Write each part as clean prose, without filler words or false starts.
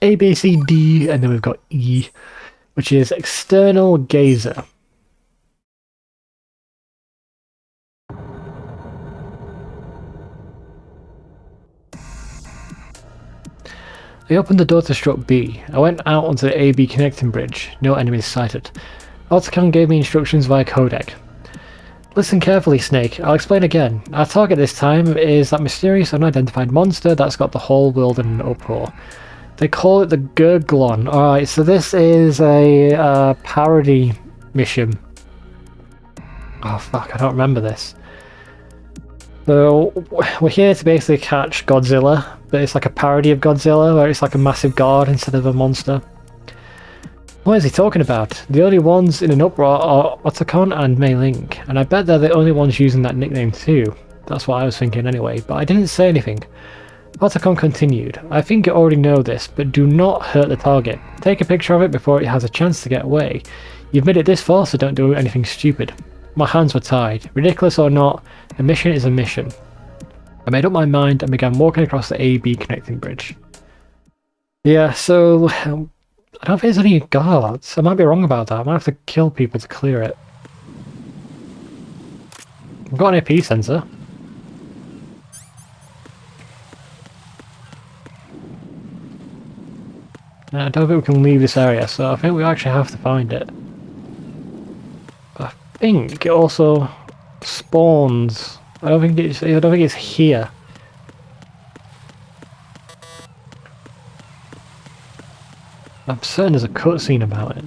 A, B, C, D, and then we've got E, which is external gazer. I opened the door to strut B. I went out onto the A-B connecting bridge. No enemies sighted. Autocon gave me instructions via codec. Listen carefully, Snake. I'll explain again. Our target this time is that mysterious unidentified monster that's got the whole world in an uproar. They call it the Gurglon. Alright, so this is a parody mission. Oh fuck, I don't remember this. So, we're here to basically catch Godzilla, but it's like a parody of Godzilla, where it's like a massive god instead of a monster. What is he talking about? The only ones in an uproar are Otacon and Mei Ling, and I bet they're the only ones using that nickname too. That's what I was thinking anyway, but I didn't say anything. Otacon continued, I think you already know this, but do not hurt the target. Take a picture of it before it has a chance to get away. You've made it this far, so don't do anything stupid. My hands were tied. Ridiculous or not, a mission is a mission. I made up my mind and began walking across the A-B connecting bridge. Yeah, so I don't think there's any guards. I might be wrong about that. I might have to kill people to clear it. I've got an AP sensor. I don't think we can leave this area, so I think we actually have to find it. I think it also spawns. I don't think it's here. I'm certain there's a cutscene about it.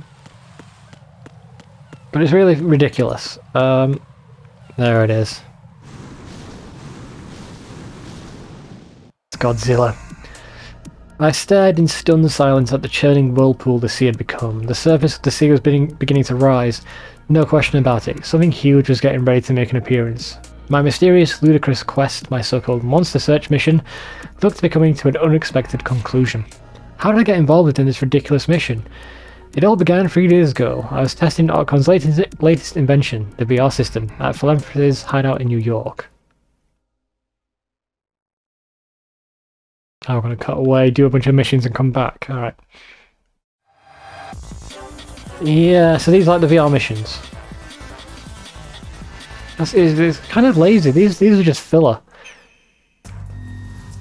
But it's really ridiculous. There it is. It's Godzilla. I stared in stunned silence at the churning whirlpool the sea had become. The surface of the sea was beginning to rise. No question about it. Something huge was getting ready to make an appearance. My mysterious, ludicrous quest, my so-called monster search mission, looked to be coming to an unexpected conclusion. How did I get involved in this ridiculous mission? It all began 3 days ago. I was testing Autocon's latest invention, the VR system, at Philanthropy's hideout in New York. I'm going to cut away, do a bunch of missions and come back. Alright. Yeah, so these are like the VR missions. It's kind of lazy. These are just filler.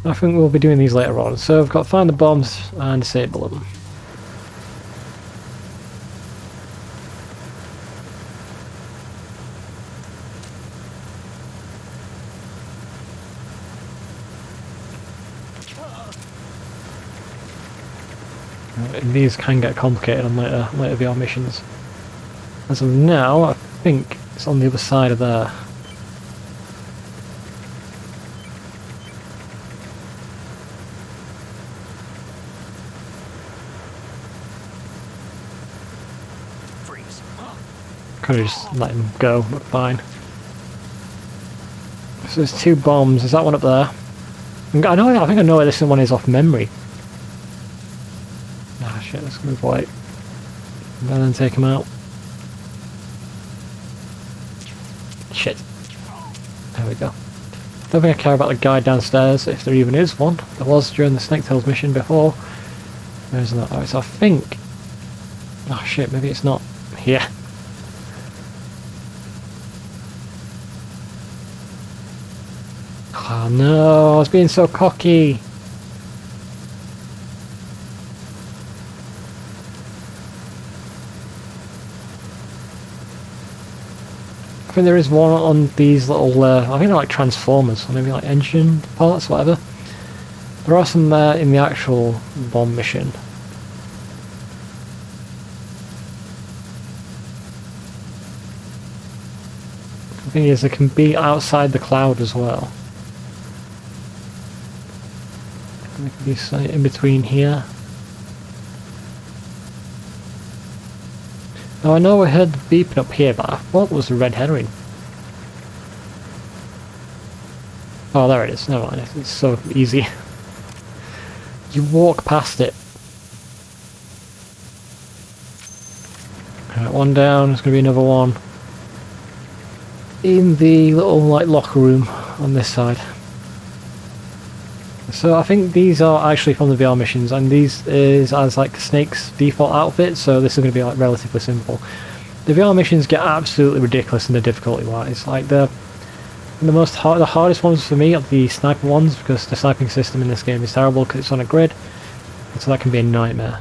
I think we'll be doing these later on. So I've got to find the bombs and disable them. These can get complicated on later VR missions. As of now, I think it's on the other side of there. Freeze. Could have just let him go, but fine. So there's 2 bombs. Is that one up there? I think I know where this one is off memory. Ah shit, let's move away. And then take him out. Shit. There we go. Don't think I care about the guy downstairs, if there even is one. There was during the Snaketails mission before. There's not. Alright, so I think... Oh shit, maybe it's not here. Oh no, I was being so cocky. I think there is one on these little, I think they're like transformers, or maybe like engine parts, whatever. There are some there in the actual bomb mission. The thing is, they can be outside the cloud as well. They can be in between here. Now I know I heard the beeping up here, but I thought it was a red herring. Oh, there it is. Never mind. It's so easy. You walk past it. Alright, one down. There's going to be another one in the little like locker room on this side. So I think these are actually from the VR missions, and these is as like Snake's default outfit, so this is going to be like relatively simple. The VR missions get absolutely ridiculous in the difficulty wise. Like the hardest ones for me are the sniper ones, because the sniping system in this game is terrible because it's on a grid, and so that can be a nightmare.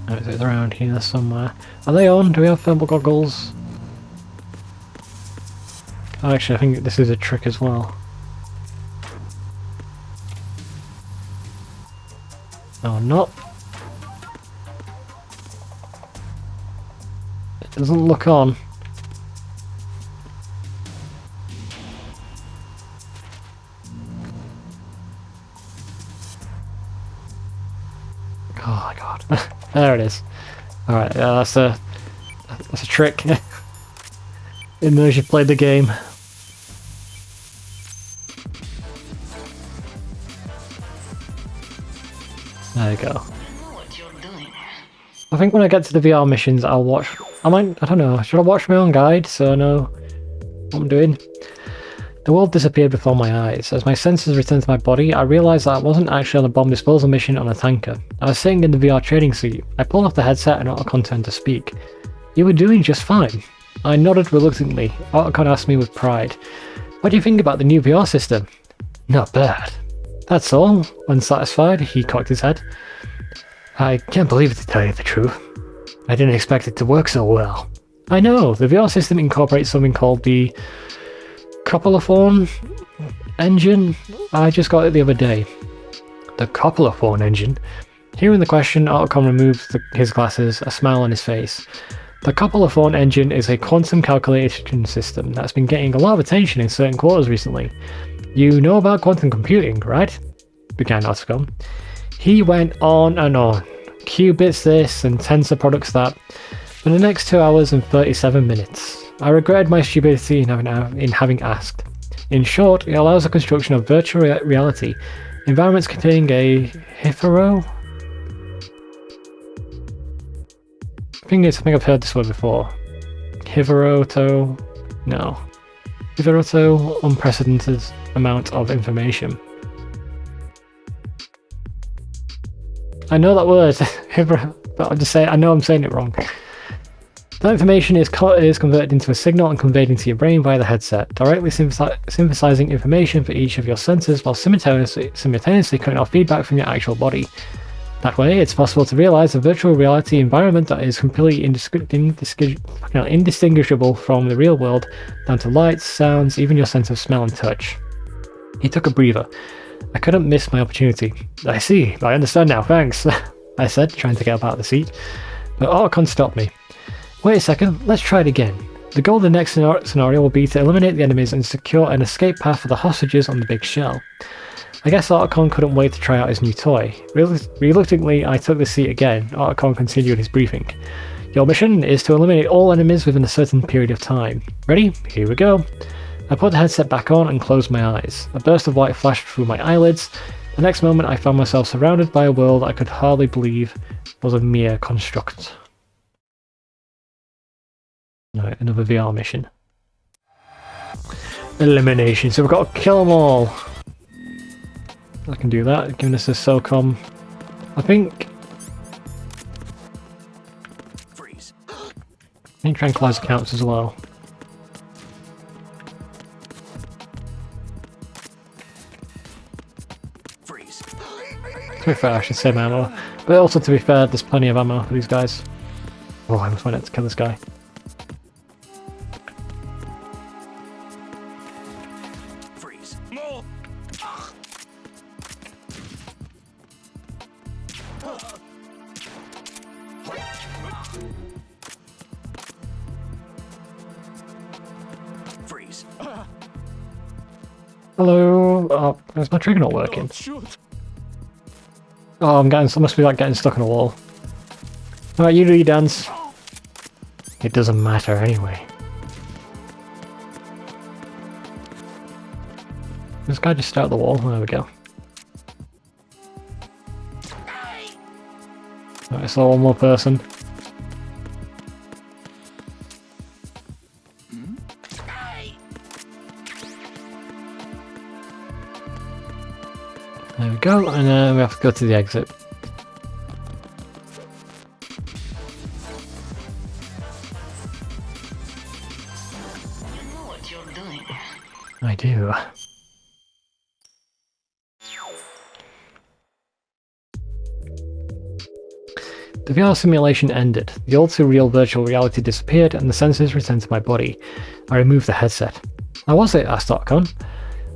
Right, so it's around here somewhere. Are they on? Do we have thermal goggles? Oh, actually, I think this is a trick as well. No, I'm not. It doesn't look on. Oh my god. There it is. Alright, that's a trick. It knows you've played the game. There you go. I think when I get to the VR missions, I'll watch. I don't know. Should I watch my own guide so I know what I'm doing? The world disappeared before my eyes. As my senses returned to my body, I realised that I wasn't actually on a bomb disposal mission on a tanker. I was sitting in the VR trading seat. I pulled off the headset and Otacon turned to speak. You were doing just fine. I nodded reluctantly. Otacon asked me with pride, what do you think about the new VR system? Not bad. That's all. Unsatisfied, he cocked his head. I can't believe it, to tell you the truth. I didn't expect it to work so well. I know, the VR system incorporates something called the Copulophone engine. I just got it the other day. The Copulophone engine? Hearing the question, Otacon removed his glasses, a smile on his face. The Copulophone engine is a quantum calculation system that's been getting a lot of attention in certain quarters recently. You know about quantum computing, right? Began Otacon. He went on and on. Qubits this and tensor products that. For the next 2 hours and 37 minutes. I regretted my stupidity in having asked. In short, it allows the construction of virtual reality environments containing a Hifero. I think I've heard this word before. Hiveroto. No. Hiveroto unprecedented amount of information. I know that word, but I'll just say I know I'm saying it wrong. That information is converted into a signal and conveyed into your brain via the headset, directly synthesizing information for each of your senses while simultaneously cutting off feedback from your actual body. That way, it's possible to realize a virtual reality environment that is completely indistinguishable from the real world, down to lights, sounds, even your sense of smell and touch. He took a breather. I couldn't miss my opportunity. I see, I understand now, thanks, I said, trying to get up out of the seat. But Otacon stopped me. Wait a second, let's try it again. The goal of the next scenario will be to eliminate the enemies and secure an escape path for the hostages on the big shell. I guess Otacon couldn't wait to try out his new toy. Reluctantly, I took the seat again. Otacon continued his briefing. Your mission is to eliminate all enemies within a certain period of time. Ready? Here we go. I put the headset back on and closed my eyes. A burst of light flashed through my eyelids. The next moment I found myself surrounded by a world I could hardly believe was a mere construct. Right, another VR mission. Elimination. So we've got to kill them all. I can do that, giving us a SOCOM. I think tranquilizer counts as well. To be fair, I should save ammo. But also, to be fair, there's plenty of ammo for these guys. Oh, I must find out to kill this guy. Hello. Oh, is my trigger not working? Oh, I must be like getting stuck on a wall. Alright, you do your dance. It doesn't matter anyway. This guy just started the wall. There we go. Alright, so one more person. There we go, and then we have to go to the exit. You know what you're doing. I do. The VR simulation ended. The all-too-real virtual reality disappeared, and the senses returned to my body. I removed the headset. How was it? Asked Otacon.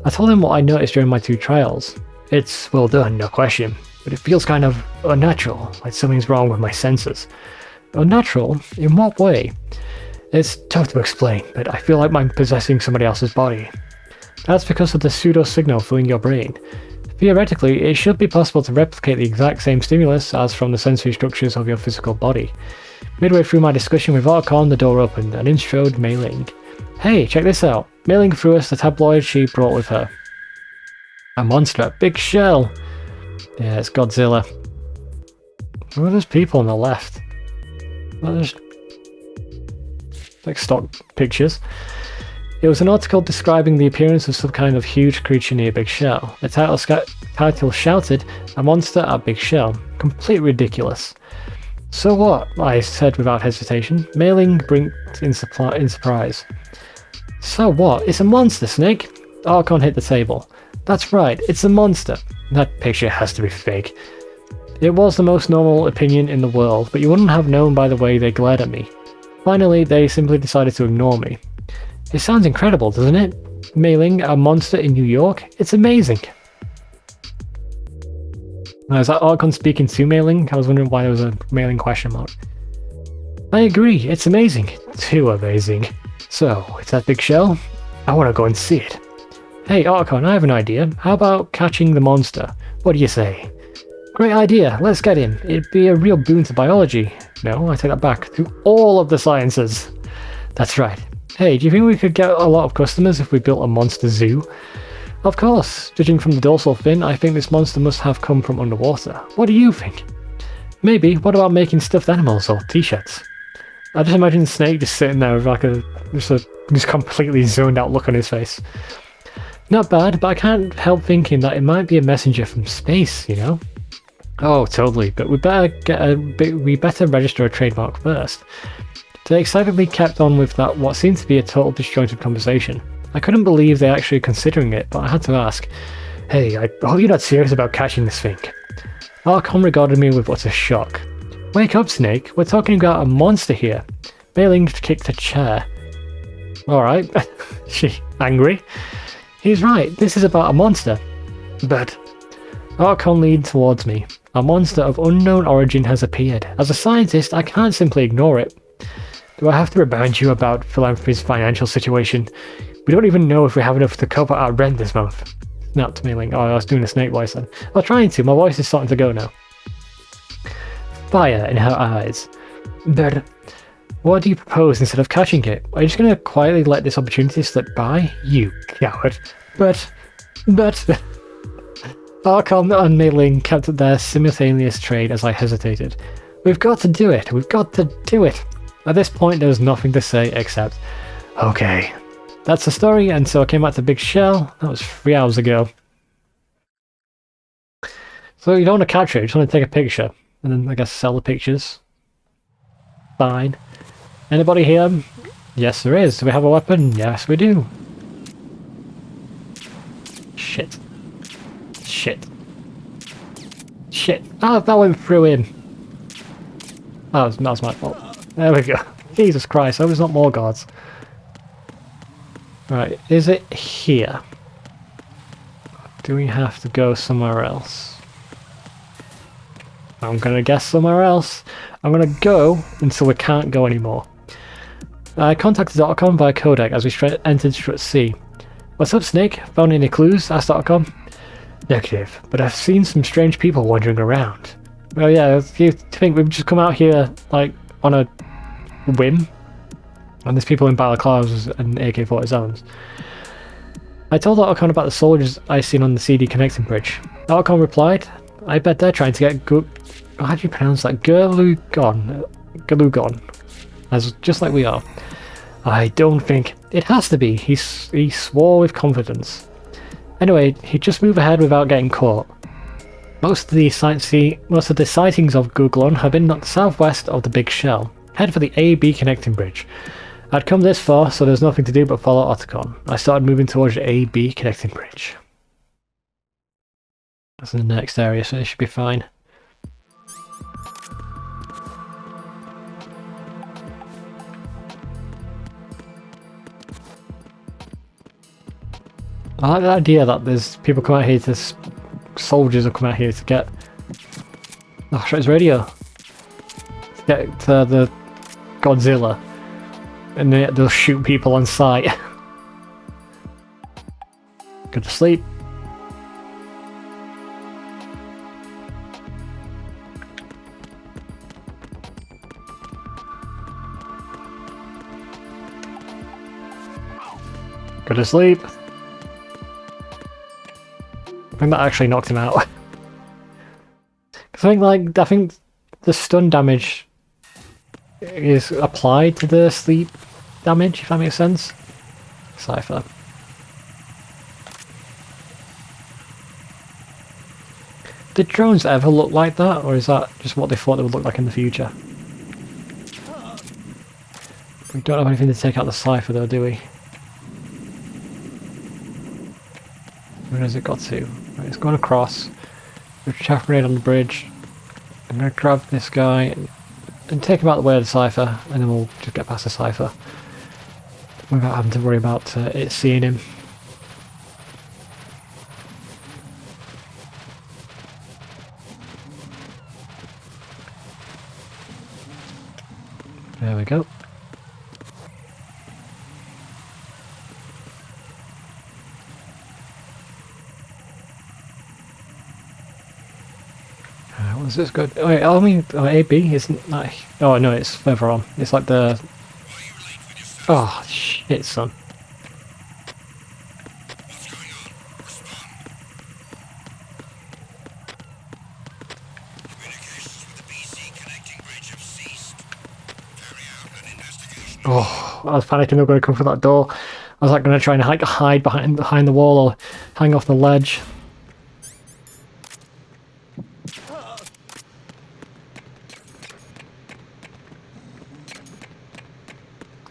I told him what I noticed during my 2 trials. It's well done, no question, but it feels kind of unnatural, like something's wrong with my senses. Unnatural? In what way? It's tough to explain, but I feel like I'm possessing somebody else's body. That's because of the pseudo-signal filling your brain. Theoretically, it should be possible to replicate the exact same stimulus as from the sensory structures of your physical body. Midway through my discussion with Otacon, the door opened and in strode Mei Ling. Hey, check this out. Mei Ling threw us the tabloid she brought with her. A monster, big shell. Yeah, it's Godzilla. Where are those people on the left? Well, there's like stock pictures. It was an article describing the appearance of some kind of huge creature near Big Shell. The title shouted, "A monster at Big Shell." Completely ridiculous. So what? I said without hesitation. Mei Ling blinked in surprise. So what? It's a monster, Snake! Otacon hit the table. That's right, it's a monster. That picture has to be fake. It was the most normal opinion in the world, but you wouldn't have known by the way they glared at me. Finally, they simply decided to ignore me. It sounds incredible, doesn't it? Mei Ling, a monster in New York? It's amazing! Now, is that Otacon speaking to Mei Ling? I was wondering why there was a Mei Ling question mark. I agree, it's amazing. Too amazing. So, it's that big shell? I want to go and see it. Hey Otacon, I have an idea. How about catching the monster? What do you say? Great idea, let's get him. It'd be a real boon to biology. No, I take that back. To all of the sciences. That's right. Hey, do you think we could get a lot of customers if we built a monster zoo? Of course. Judging from the dorsal fin, I think this monster must have come from underwater. What do you think? Maybe. What about making stuffed animals or t-shirts? I just imagine Snake just sitting there with like a just completely zoned out look on his face. Not bad, but I can't help thinking that it might be a messenger from space, you know? Oh, totally, but we better register a trademark first. They excitedly kept on with that what seemed to be a total disjointed conversation. I couldn't believe they actually considering it, but I had to ask, hey, I hope you're not serious about catching this thing. Otacon regarded me with utter shock. Wake up, Snake, we're talking about a monster here. Mei Ling kicked a chair. Alright, she angry? He's right, this is about a monster. But Otacon leaned towards me. A monster of unknown origin has appeared. As a scientist, I can't simply ignore it. Do I have to remind you about Philanthropy's financial situation? We don't even know if we have enough to cover our rent this month. Snapped Mei Ling. Oh, I was doing a Snake voice then. I was trying to, my voice is starting to go now. Fire in her eyes. But what do you propose instead of catching it? Are you just going to quietly let this opportunity slip by? You coward. But... Otacon and Mei Ling kept their simultaneous trade as I hesitated. We've got to do it. We've got to do it. At this point, there was nothing to say except, okay. That's the story, and so I came back to Big Shell. That was 3 hours ago. So you don't want to capture it, you just want to take a picture. And then, I guess, sell the pictures. Fine. Anybody here? Yes, there is. Do we have a weapon? Yes, we do. Shit. Shit. Shit. Ah, that went through him. That was my fault. There we go. Jesus Christ, I hope there's not more guards. Right, is it here? Do we have to go somewhere else? I'm gonna guess somewhere else. I'm gonna go until we can't go anymore. I contacted Otacon via codec as we entered Strut C. What's up, Snake? Found any clues? Asked Otacon. Negative, but I've seen some strange people wandering around. Well, yeah, you think we've just come out here, like, on a whim? And there's people in balaclavas and AK-47s. I told Otacon about the soldiers I seen on the CD connecting bridge. Otacon replied, I bet they're trying to get how do you pronounce that? Galugon, as just like we are. I don't think it has to be. He swore with confidence. Anyway, he'd just move ahead without getting caught. Most of the sightings of Guglon have been southwest of the Big Shell. Head for the AB connecting bridge. I'd come this far, so there's nothing to do but follow Otacon. I started moving towards the AB connecting bridge. That's in the next area, so it should be fine. I like the idea that there's people come out here to... soldiers will come out here to get... Oh, shut his radio. To get to the Godzilla. And they'll shoot people on sight. Go to sleep. Go to sleep. I think that actually knocked him out. I think the stun damage is applied to the sleep damage, if that makes sense. Cypher. Did drones ever look like that, or is that just what they thought they would look like in the future? We don't have anything to take out the Cypher though, do we? Where has it got to? Right, it's going across. There's a chaff grenade on the bridge. I'm going to grab this guy and take him out the way of the Cypher, and then we'll just get past the Cypher without having to worry about it seeing him. There we go. What's this good? Oh, wait, I mean, AB isn't like. Oh no, it's further on. It's like the. Oh shit, son. Oh, I was panicking they were going to come through that door. I was like going to try and hide behind the wall or hang off the ledge.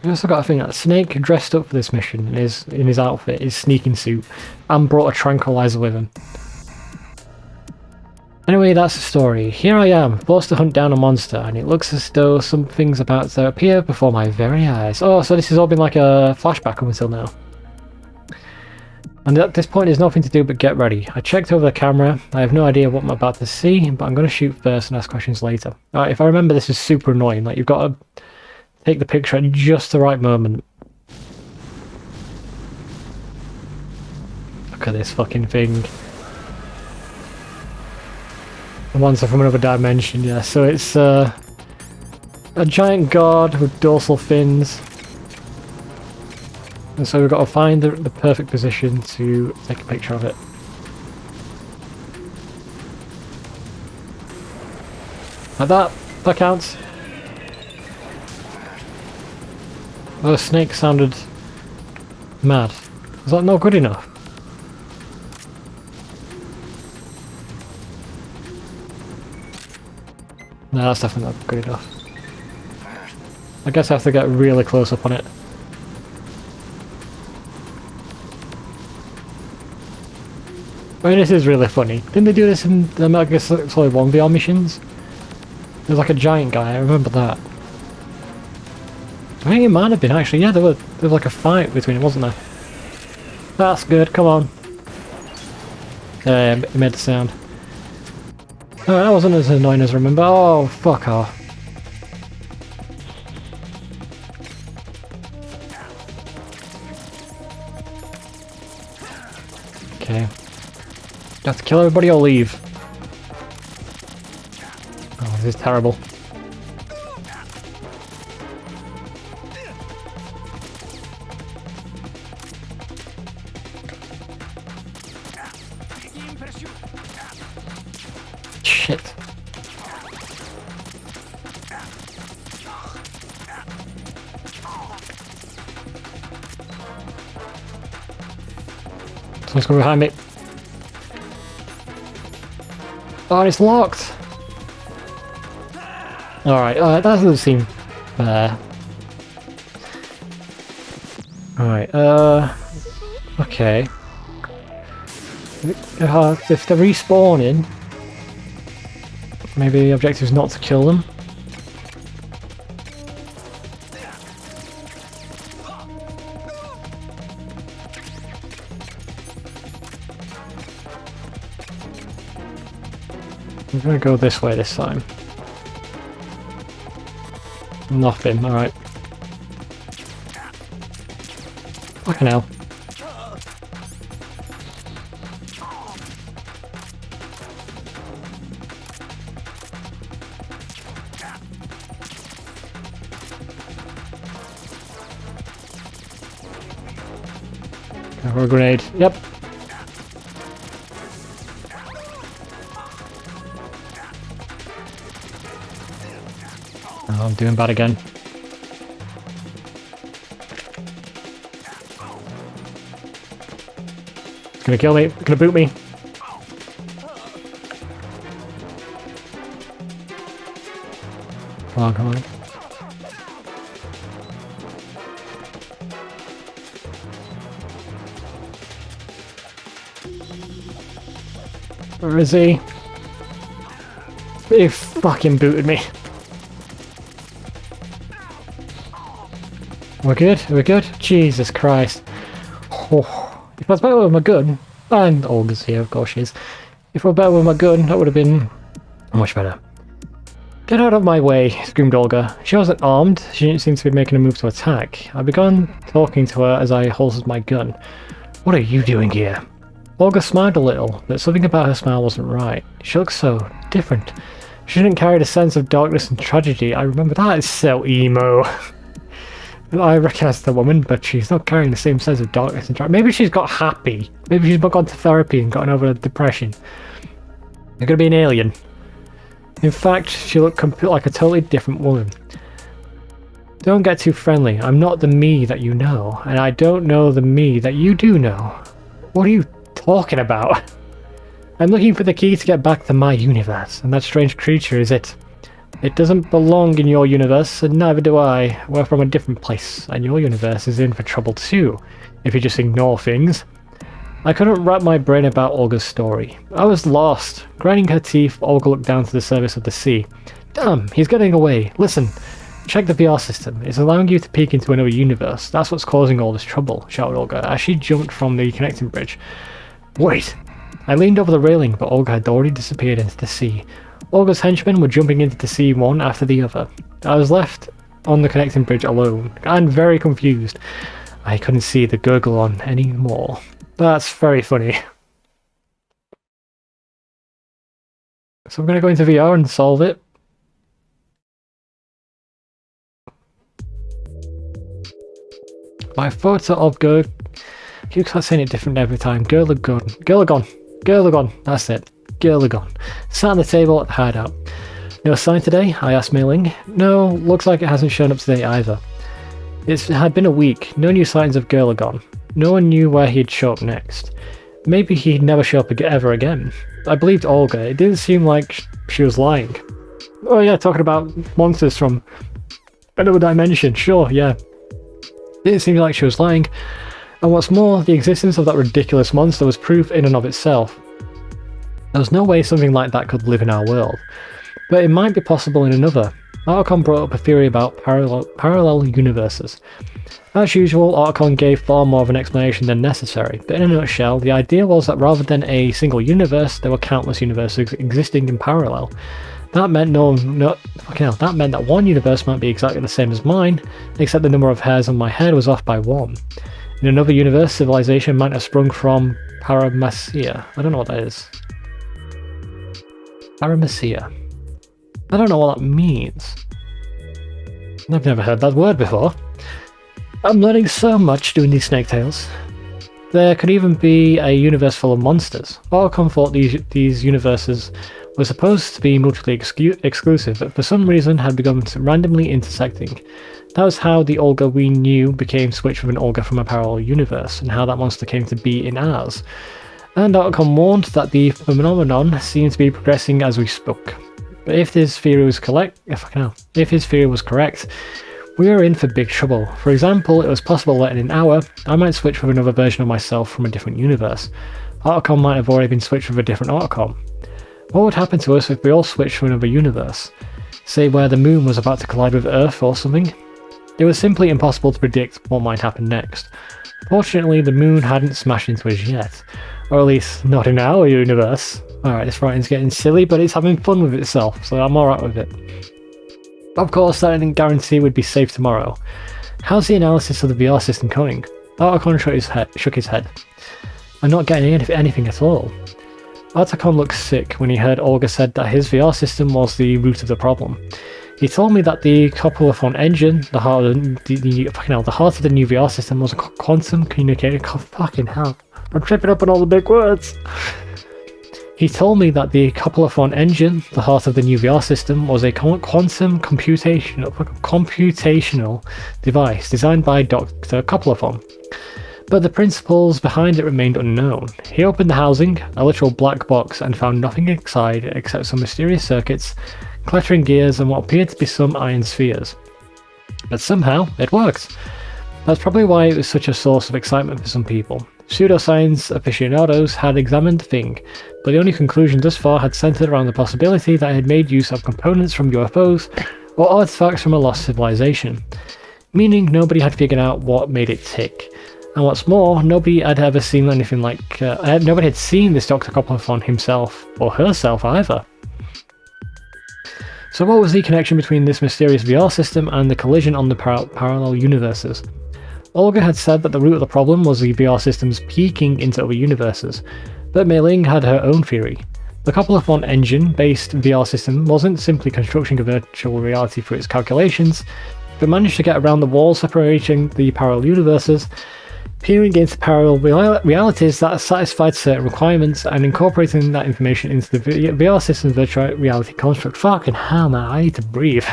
I also got a thing that Snake dressed up for this mission in his outfit, his sneaking suit, and brought a tranquilizer with him. Anyway, that's the story. Here I am, forced to hunt down a monster, and it looks as though something's about to appear before my very eyes. Oh, so this has all been like a flashback up until now. And at this point, there's nothing to do but get ready. I checked over the camera. I have no idea what I'm about to see, but I'm going to shoot first and ask questions later. Alright, if I remember, this is super annoying. Like, you've got to take the picture at just the right moment. Look at this fucking thing. The monster from another dimension, yeah. So it's a giant guard with dorsal fins. And so we've got to find the perfect position to take a picture of it. Like that. That counts. The snake sounded mad. Is that not good enough? No, that's definitely not good enough. I guess I have to get really close up on it. I mean, this is really funny. Didn't they do this in the Metal Gear Solid 1 VR missions? There's like a giant guy, I remember that. I think it might have been actually, yeah, there was like a fight between them, wasn't there? That's good, come on. It made the sound. Oh, that wasn't as annoying as I remember. Oh, fuck off. Okay. Do I have to kill everybody or leave? Oh, this is terrible. Shit. Someone's coming behind me. Oh, it's locked! Alright, that doesn't seem fair. Alright, okay. If they're respawning, maybe the objective is not to kill them. I'm gonna go this way this time. Nothing, alright. Fucking hell. Or a grenade. Yep. Oh, I'm doing bad again. It's gonna kill me. It's gonna boot me. Come on, come on. Where is he? He fucking booted me. We're good? Are we good? Jesus Christ. Oh. If I was better with my gun, and Olga's here, of course she is. If I were better with my gun, that would have been much better. Get out of my way, screamed Olga. She wasn't armed, she didn't seem to be making a move to attack. I began talking to her as I holstered my gun. What are you doing here? Olga smiled a little, but something about her smile wasn't right. She looked so different. She didn't carry the sense of darkness and tragedy. I remember that is so emo. I recognise the woman, but she's not carrying the same sense of darkness and tragedy. Maybe she's got happy. Maybe she's gone to therapy and gotten over the depression. You're gonna be an alien. In fact, she looked like a totally different woman. Don't get too friendly. I'm not the me that you know, and I don't know the me that you do know. What are you talking about? I'm looking for the key to get back to my universe, and that strange creature is it. It doesn't belong in your universe, and neither do I. We're from a different place, and your universe is in for trouble too, if you just ignore things. I couldn't wrap my brain about Olga's story. I was lost. Grinding her teeth, Olga looked down to the surface of the sea. Damn, he's getting away. Listen, check the VR system. It's allowing you to peek into another universe. That's what's causing all this trouble, shouted Olga, as she jumped from the connecting bridge. Wait! I leaned over the railing, but Olga had already disappeared into the sea. Olga's henchmen were jumping into the sea one after the other. I was left on the connecting bridge alone, and very confused. I couldn't see the Gurglon anymore. That's very funny. So I'm going to go into VR and solve it. My photo of Gurg... You can't say it different every time. Gurlagon. That's it. Gurlagon. Sat on the table at the hideout. No sign today? I asked Mei Ling. No, looks like it hasn't shown up today either. It had been a week. No new sightings of Gurlagon. No one knew where he'd show up next. Maybe he'd never show up ever again. I believed Olga. It didn't seem like she was lying. Oh yeah, talking about monsters from another dimension. Sure, yeah. It didn't seem like she was lying. And what's more, the existence of that ridiculous monster was proof in and of itself. There was no way something like that could live in our world. But it might be possible in another. Archon brought up a theory about parallel universes. As usual, Archon gave far more of an explanation than necessary, but in a nutshell, the idea was that rather than a single universe, there were countless universes existing in parallel. That meant that meant that one universe might be exactly the same as mine, except the number of hairs on my head was off by one. In another universe, civilization might have sprung from Paramecia. I don't know what that is. Paramecia. I don't know what that means. I've never heard that word before. I'm learning so much doing these Snake Tales. There could even be a universe full of monsters. Archon thought these universes were supposed to be mutually exclusive, but for some reason had begun randomly intersecting. That was how the Olga we knew became switched with an Olga from a parallel universe, and how that monster came to be in ours. and Otacon warned that the phenomenon seemed to be progressing as we spoke. But if his theory was correct, we were in for big trouble. For example, it was possible that in an hour, I might switch with another version of myself from a different universe. Otacon might have already been switched with a different Otacon. What would happen to us if we all switched to another universe? Say where the moon was about to collide with Earth or something? It was simply impossible to predict what might happen next. Fortunately, the moon hadn't smashed into us yet. Or at least, not in our universe. Alright, this writing's getting silly, but it's having fun with itself, so I'm alright with it. Of course, that didn't guarantee we'd be safe tomorrow. How's the analysis of the VR system going? Otacon shook his head. I'm not getting anything at all. Otacon looked sick when he heard Olga said that his VR system was the root of the problem. He told me that the Copelophone engine, the heart of the new VR system, was a quantum communicator. Fucking hell. I'm tripping up on all the big words. He told me that the Copelophone engine, the heart of the new VR system, was a quantum computational device designed by Dr. Copelophone. But the principles behind it remained unknown. He opened the housing, a literal black box, and found nothing inside except some mysterious circuits, clattering gears, and what appeared to be some iron spheres. But somehow, it worked. That's probably why it was such a source of excitement for some people. Pseudoscience aficionados had examined the thing, but the only conclusion thus far had centered around the possibility that it had made use of components from UFOs or artifacts from a lost civilization, meaning nobody had figured out what made it tick. And what's more, nobody had ever seen anything like... nobody had seen this Dr. Copelophone himself, or herself either. So what was the connection between this mysterious VR system and the collision on the parallel universes? Olga had said that the root of the problem was the VR systems peeking into other universes, but Mei Ling had her own theory. The Copelophone engine-based VR system wasn't simply constructing a virtual reality through its calculations, but managed to get around the walls separating the parallel universes, peering into parallel realities that satisfied certain requirements and incorporating that information into the VR system's virtual reality construct. Fucking hell, man, I need to breathe.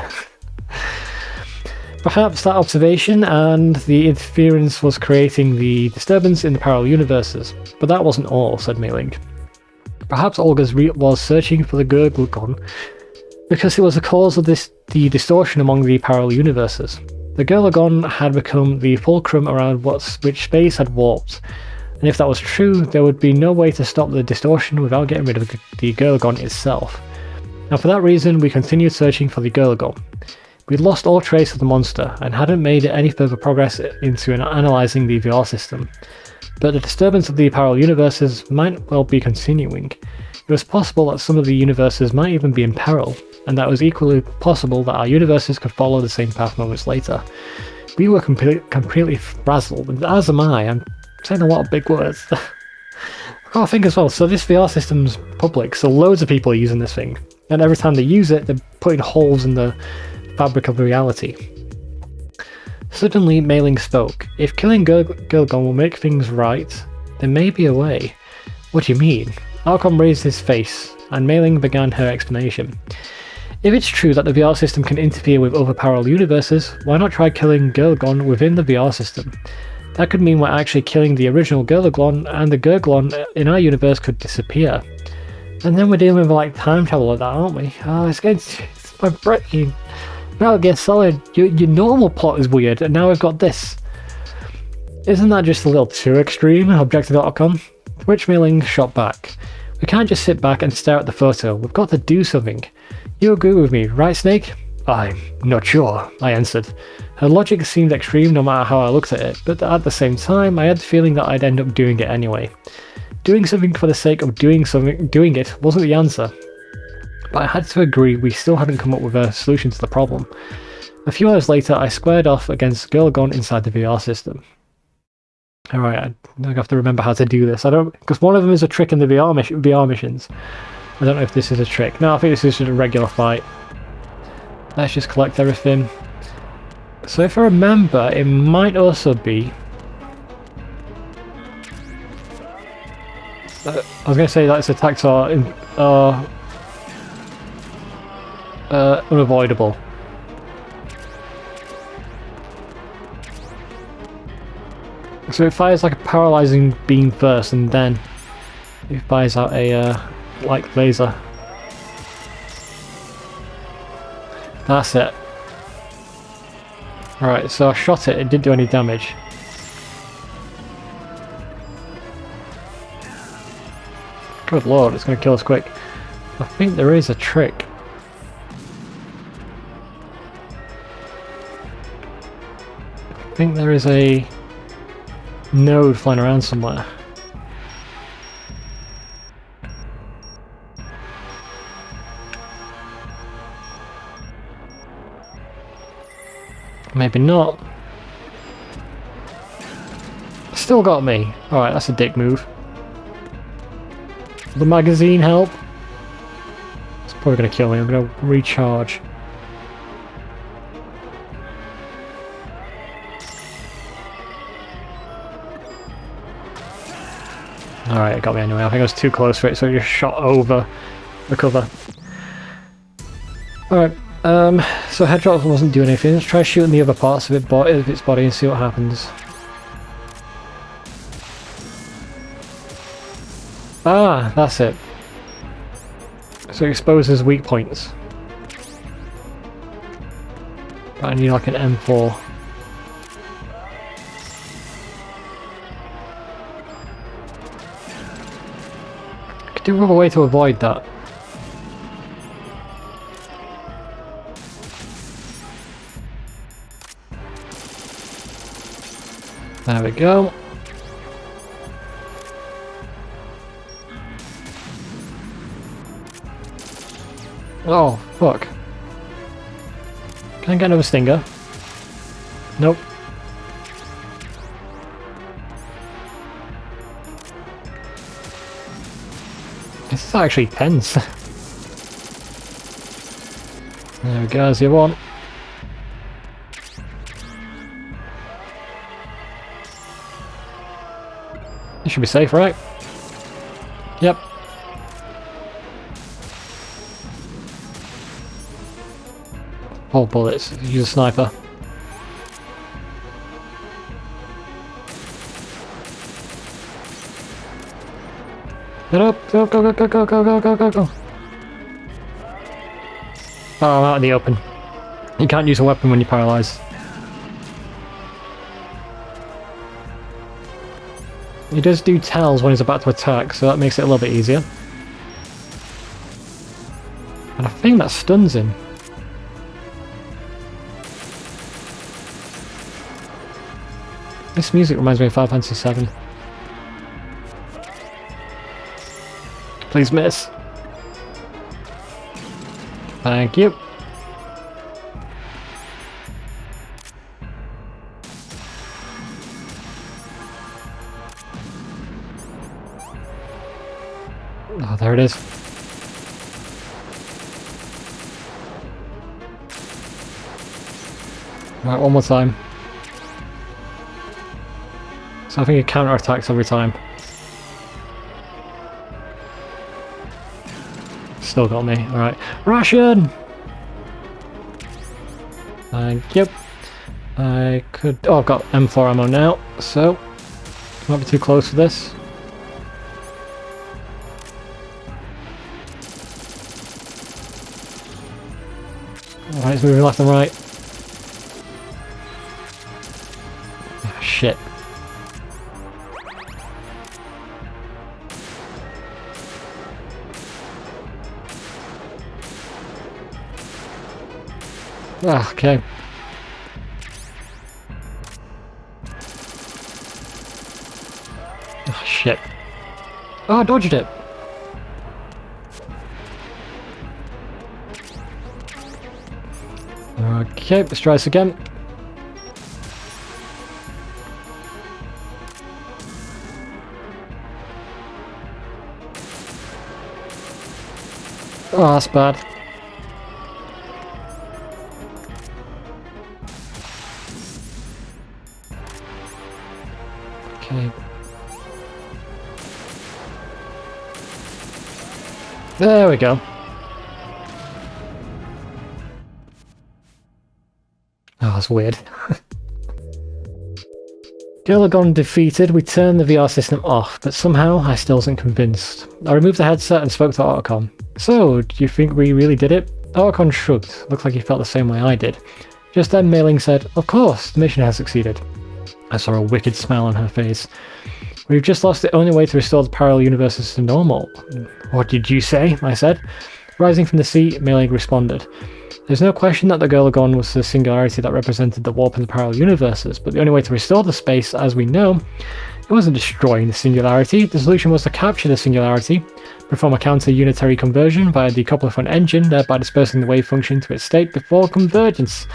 Perhaps that observation and the interference was creating the disturbance in the parallel universes, but that wasn't all, said Mei Ling. Perhaps Olga was searching for the Gurglagon because it was the cause of the distortion among the parallel universes. The Gurglagon had become the fulcrum around which space had warped, and if that was true, there would be no way to stop the distortion without getting rid of the Gurglagon itself. And for that reason, we continued searching for the Gurglagon. We'd lost all trace of the monster, and hadn't made any further progress into analysing the VR system. But the disturbance of the parallel universes might well be continuing. It was possible that some of the universes might even be in peril, and that it was equally possible that our universes could follow the same path moments later. We were completely frazzled, and as am I. I'm saying a lot of big words. I gotta think as well, so this VR system's public, so loads of people are using this thing, and every time they use it, they're putting holes in the fabric of reality. Suddenly, Mei Ling spoke. If killing Gurglagon will make things right, there may be a way. What do you mean? Otacon raised his face, and Mei Ling began her explanation. If it's true that the VR system can interfere with other parallel universes, why not try killing Gurglagon within the VR system? That could mean we're actually killing the original Gurglagon, and the Gurglagon in our universe could disappear. And then we're dealing with like time travel like that, aren't we? Oh, it's my brain. Metal Gear Solid, your normal plot is weird, and now we've got this. Isn't that just a little too extreme? Objected Otacon. To which Mei Ling shot back. We can't just sit back and stare at the photo, we've got to do something. You agree with me, right, Snake? I'm not sure, I answered. Her logic seemed extreme no matter how I looked at it, but at the same time I had the feeling that I'd end up doing it anyway. Doing something for the sake of doing it wasn't the answer. But I had to agree we still hadn't come up with a solution to the problem. A few hours later, I squared off against Gurglagon inside the VR system. Alright, I have to remember how to do this. Because one of them is a trick in the VR missions. I don't know if this is a trick. No, I think this is just a regular fight. Let's just collect everything. So if I remember, it might also be... I was going to say that its attacks are unavoidable. So it fires like a paralyzing beam first, and then He buys out a light laser. That's it. Alright, so I shot it, it didn't do any damage. Good lord, it's going to kill us quick. I think there is a trick. I think there is a node flying around somewhere. Maybe not. Still got me. Alright, that's a dick move. Will the magazine help? It's probably going to kill me. I'm going to recharge. Alright, it got me anyway. I think I was too close for it, so I just shot over the cover. Alright, so headshot wasn't doing anything. Let's try shooting the other parts of its body and see what happens. Ah, that's it. So it exposes weak points. But I need like an M4. Could do another way to avoid that. There we go. Oh, fuck. Can I get another stinger? Nope. This is actually tense. There we go, there's the other one. You should be safe, right? Yep. All bullets. Use a sniper. Get up! Go, go, go, go, go, go, go, go, go, go! Oh, I'm out in the open. You can't use a weapon when you're paralyzed. He does do tells when he's about to attack, so that makes it a little bit easier. And I think that stuns him. This music reminds me of Final Fantasy VII. Please miss. Thank you. Oh, there it is. Right, one more time. So I think it counter-attacks every time. Still got me. Alright. Ration! Thank you. I could... Oh, I've got M4 ammo now, so... Might be too close for this. Alright, it's moving left and right. Ah, shit. Ah, okay. Oh, shit. Oh, I dodged it. Okay, let's try this again. Oh, that's bad. Okay. There we go. Oh, that's weird. Galagon defeated, we turned the VR system off, but somehow I still wasn't convinced. I removed the headset and spoke to Otacon. So, do you think we really did it? Otacon shrugged. Looked like he felt the same way I did. Just then Mei Ling said, "Of course, the mission has succeeded." I saw a wicked smile on her face. "We've just lost the only way to restore the parallel universes to normal." "What did you say?" I said. Rising from the seat, Mei Ling responded. "There's no question that the Galagon was the singularity that represented the warp in the parallel universes, but the only way to restore the space, as we know, it wasn't destroying the singularity. The solution was to capture the singularity, perform a counter-unitary conversion via the coupler front engine, thereby dispersing the wave function to its state before convergence."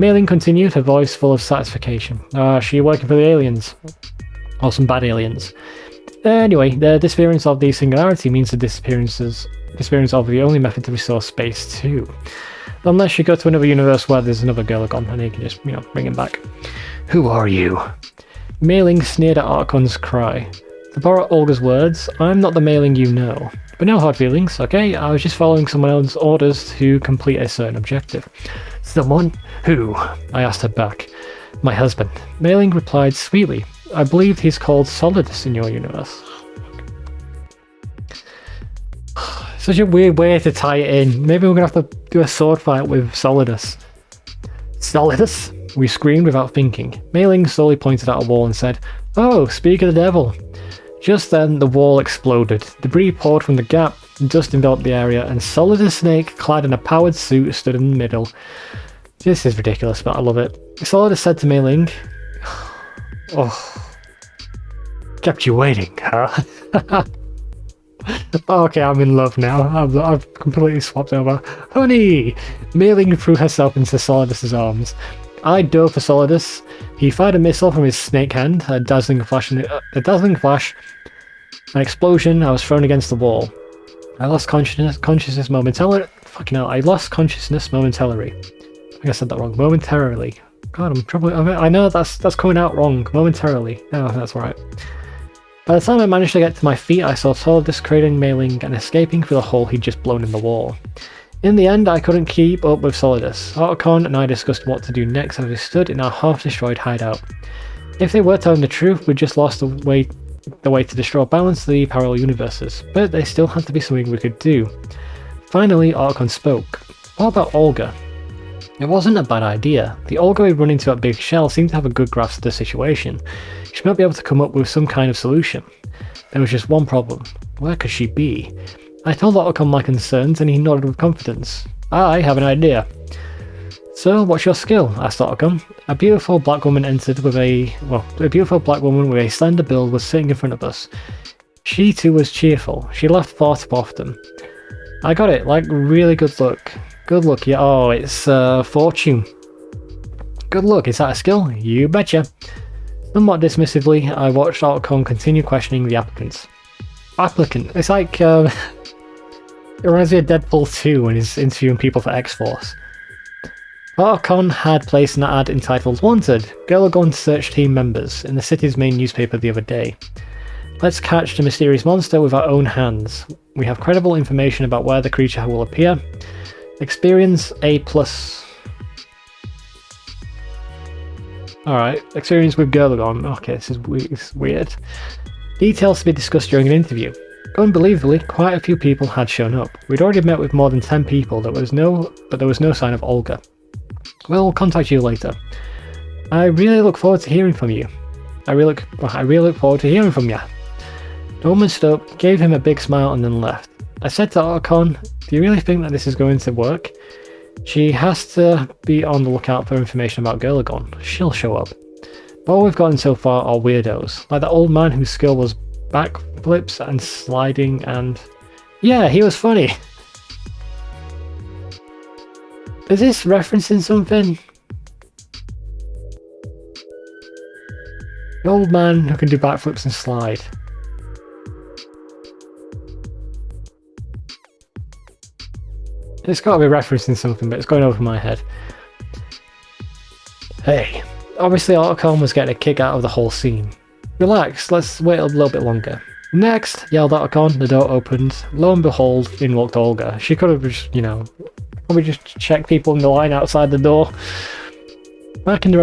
Mei Ling continued, her voice full of satisfaction. She working for the aliens. Or some bad aliens. Anyway, the disappearance of the singularity means the disappearance of the only method to restore space too. Unless you go to another universe where there's another Galagon and you can just, bring him back. "Who are you?" Mei Ling sneered at Archon's cry. To borrow Olga's words, "I'm not the Mei Ling you know. But no hard feelings, okay? I was just following someone else's orders to complete a certain objective." "Someone? Who?" I asked her back. "My husband." Mei Ling replied sweetly. "I believe he's called Solidus in your universe." Such a weird way to tie it in. Maybe we're gonna have to do a sword fight with Solidus. "Solidus?" We screamed without thinking. Mei Ling slowly pointed at a wall and said, "Oh, speak of the devil." Just then, the wall exploded. Debris poured from the gap, dust enveloped the area, and Solidus Snake, clad in a powered suit, stood in the middle. This is ridiculous, but I love it. Solidus said to Mei Ling, "Oh, kept you waiting, huh?" Okay, I'm in love now. I've completely swapped over. "Honey!" Mei Ling threw herself into Solidus's arms. I dove for Solidus. He fired a missile from his snake hand, a dazzling flash, an explosion. I was thrown against the wall. I lost consciousness momentarily. Fucking hell, I lost consciousness momentarily. I think I said that wrong. Momentarily. God, I know that's coming out wrong. Momentarily. No, that's right. By the time I managed to get to my feet, I saw Solidus cradling Mei Ling and escaping through the hole he'd just blown in the wall. In the end, I couldn't keep up with Solidus. Otacon and I discussed what to do next as we stood in our half-destroyed hideout. If they were telling the truth, we'd just lost the way to destroy balance the parallel universes, but there still had to be something we could do. Finally, Otacon spoke. "What about Olga?" It wasn't a bad idea. The Olga we'd run into at Big Shell seemed to have a good grasp of the situation. She might be able to come up with some kind of solution. There was just one problem. Where could she be? I told Otacon my concerns and he nodded with confidence. "I have an idea." "So, what's your skill?" asked Otacon. A beautiful black woman with a slender build was sitting in front of us. She too was cheerful. She laughed far too often. "I got it, really good luck." "Good luck, yeah. Oh, it's fortune." "Good luck, is that a skill?" "You betcha." Somewhat dismissively, I watched Otacon continue questioning the applicants. Applicant. It's like, it reminds me of Deadpool 2 when he's interviewing people for X-Force. Otacon had placed an ad entitled "Wanted, Galagon Search Team Members" in the city's main newspaper the other day. Let's catch the mysterious monster with our own hands. We have credible information about where the creature will appear. Experience A+. Alright, experience with Galagon. Okay, this is weird. Details to be discussed during an interview. Unbelievably, quite a few people had shown up. We'd already met with more than 10 people, but there was no sign of Olga. "We'll contact you later. I really look forward to hearing from you." I really look forward to hearing from you. The woman stood up, gave him a big smile and then left. I said to Otacon, "Do you really think that this is going to work? She has to be on the lookout for information about Galagon. She'll show up." But all we've gotten so far are weirdos, like that old man whose skill was backflips and sliding and... Yeah, he was funny. Is this referencing something? The old man who can do backflips and slide. It's got to be referencing something, but it's going over my head. Hey, obviously Otacon was getting a kick out of the whole scene. "Relax, let's wait a little bit longer." "Next!" yelled Otacon. The door opened. Lo and behold, in walked Olga. She could have just, probably just checked people in the line outside the door. Back in the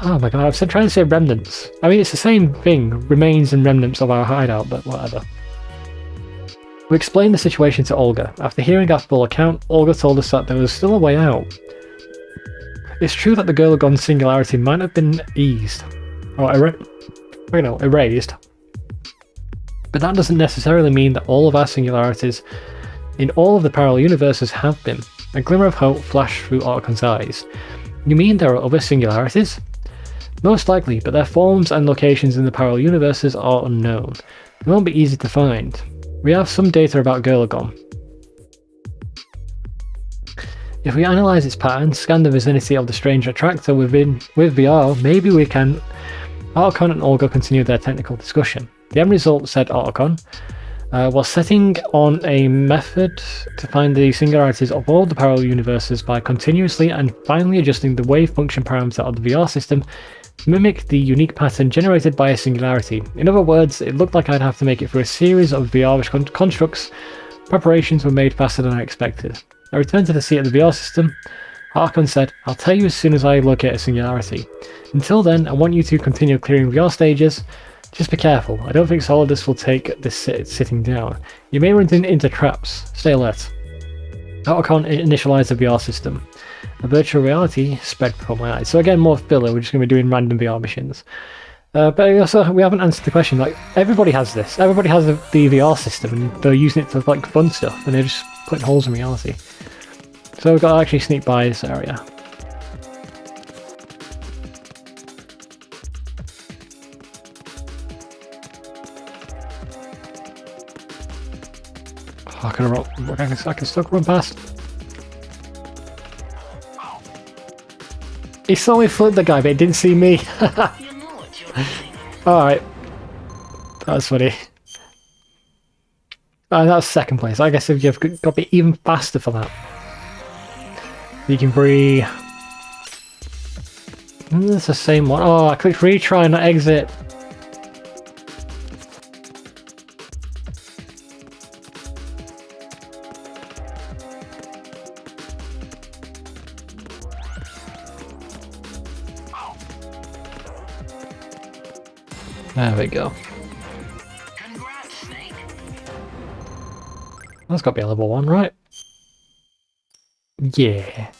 oh my god, I've trying to say remnants. I mean, it's the same thing, remains and remnants of our hideout, but whatever. We explained the situation to Olga. After hearing our full account, Olga told us that there was still a way out. It's true that the Gurlagon singularity might have been eased, or erased. But that doesn't necessarily mean that all of our singularities in all of the parallel universes have been. A glimmer of hope flashed through Otacon's eyes. You mean there are other singularities? Most likely, but their forms and locations in the parallel universes are unknown. They won't be easy to find. We have some data about Gurlagon. If we analyse its pattern, scan the vicinity of the strange attractor with VR, maybe we can... Otacon and Olga continued their technical discussion. The end result, said Otacon, was setting on a method to find the singularities of all the parallel universes by continuously and finally adjusting the wave function parameter of the VR system to mimic the unique pattern generated by a singularity. In other words, it looked like I'd have to make it through a series of VR constructs. Preparations were made faster than I expected. I returned to the seat of the VR system. Otacon said, I'll tell you as soon as I locate a singularity. Until then, I want you to continue clearing VR stages. Just be careful, I don't think Solidus will take this sitting down. You may run into traps. Stay alert. Otacon initialized the VR system. A virtual reality spread before my eyes. So again, more filler, we're just going to be doing random VR missions. But also, we haven't answered the question, like, everybody has this. Everybody has the VR system, and they're using it for, like, fun stuff, and they're just putting holes in reality. So we've got to actually sneak by this area. Oh, I can still run past. He saw me flip the guy, but he didn't see me. You know what you're doing. Alright. That's funny. That's second place. I guess you've got to be even faster for that. You can breathe. It's the same one. Oh, I clicked retry and not exit. There we go. Congrats, Snake. That's got to be a level 1, right? Yeah.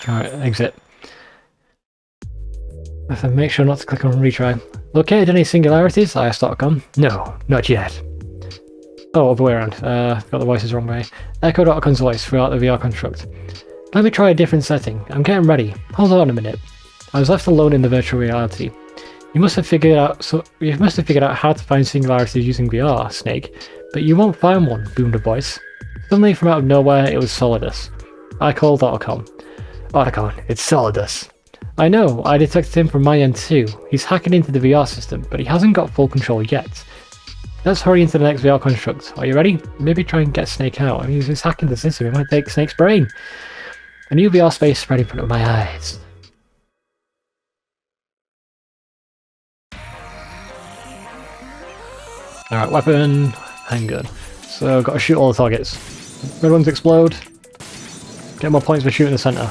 Alright, exit. I have to make sure not to click on retry. Located any singularities? I asked Otacon. No, not yet. Oh, other way around. Got the voices wrong way. Echoed Otacon's voice throughout the VR construct. Let me try a different setting. I'm getting ready. Hold on a minute. I was left alone in the virtual reality. You must have figured out how to find singularities using VR, Snake, but you won't find one, boomed a voice. Suddenly from out of nowhere it was Solidus. I called Otacon. Otacon, it's Solidus. I know, I detected him from my end too. He's hacking into the VR system, but he hasn't got full control yet. Let's hurry into the next VR construct. Are you ready? Maybe try and get Snake out. I mean, he's hacking the system, he might take Snake's brain. A new VR space spread in front of my eyes. Alright, weapon, handgun. So, got to shoot all the targets. Red ones explode. Get more points for shooting the centre.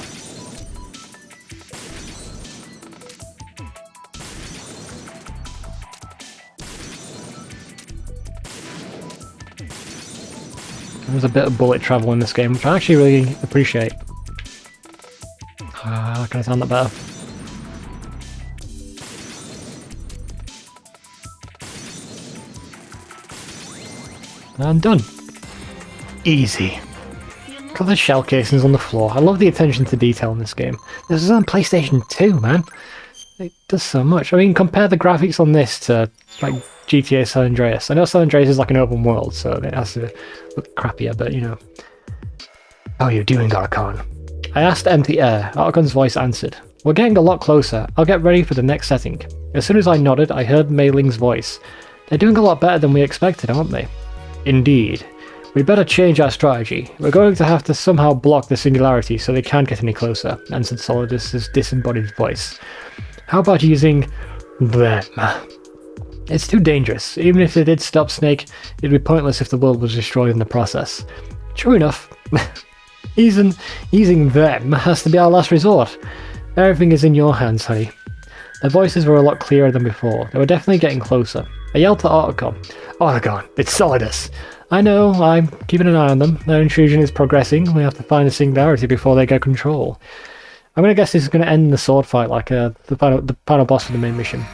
There's a bit of bullet travel in this game, which I actually really appreciate. Can I sound that better? I'm done. Easy. Look at the shell casings on the floor. I love the attention to detail in this game. This is on PlayStation 2, man. It does so much. I mean, compare the graphics on this to, like, GTA San Andreas. I know San Andreas is like an open world, so it has to look crappier, but, you know. How are you doing, Otacon? I asked empty air. Otacon's voice answered. We're getting a lot closer. I'll get ready for the next setting. As soon as I nodded, I heard Mei Ling's voice. They're doing a lot better than we expected, aren't they? Indeed. We'd better change our strategy. We're going to have to somehow block the singularity so they can't get any closer, answered Solidus's disembodied voice. How about using them? It's too dangerous. Even if they did stop Snake, it'd be pointless if the world was destroyed in the process. True enough. Using them has to be our last resort. Everything is in your hands, honey. Their voices were a lot clearer than before. They were definitely getting closer. I yelled to Otacon. Otacon, it's Solidus. I know, I'm keeping an eye on them. Their intrusion is progressing. We have to find the singularity before they get control. I'm gonna guess this is gonna end in the sword fight, like the final boss for the main mission.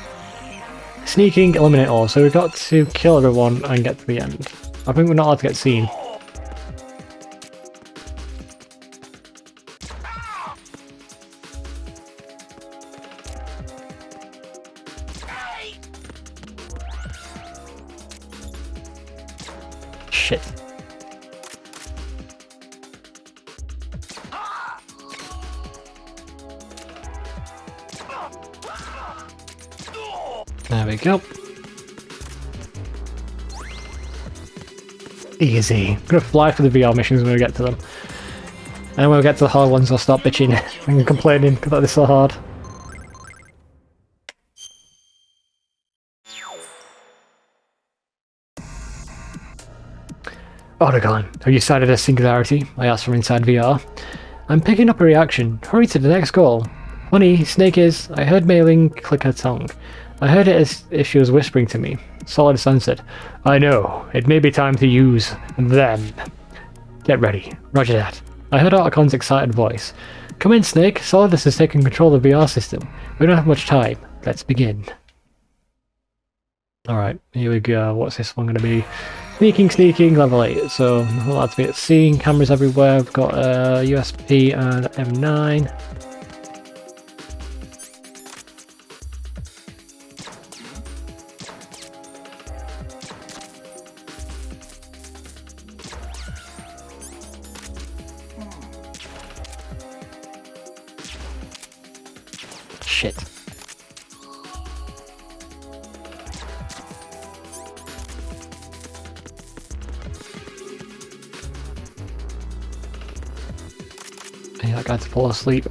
Sneaking, eliminate all. So we've got to kill everyone and get to the end. I think we're not allowed to get seen. Shit. There we go. Easy. I'm gonna fly for the VR missions when we get to them. And when we get to the hard ones, I'll stop bitching and complaining that they're so hard. Otacon, have you sighted a singularity? I asked from inside VR. I'm picking up a reaction. Hurry to the next goal. Funny, Snake is... I heard Mei Ling click her tongue. I heard it as if she was whispering to me. Solidus answered. I know. It may be time to use them. Get ready. Roger that. I heard Otacon's excited voice. Come in, Snake. Solidus has taken control of the VR system. We don't have much time. Let's begin. Alright, here we go. What's this one going to be? Sneaking, level 8. So, I'm allowed to be at sea. Cameras everywhere. We've got USP and M9. Shit. Hey, that guy to fall asleep.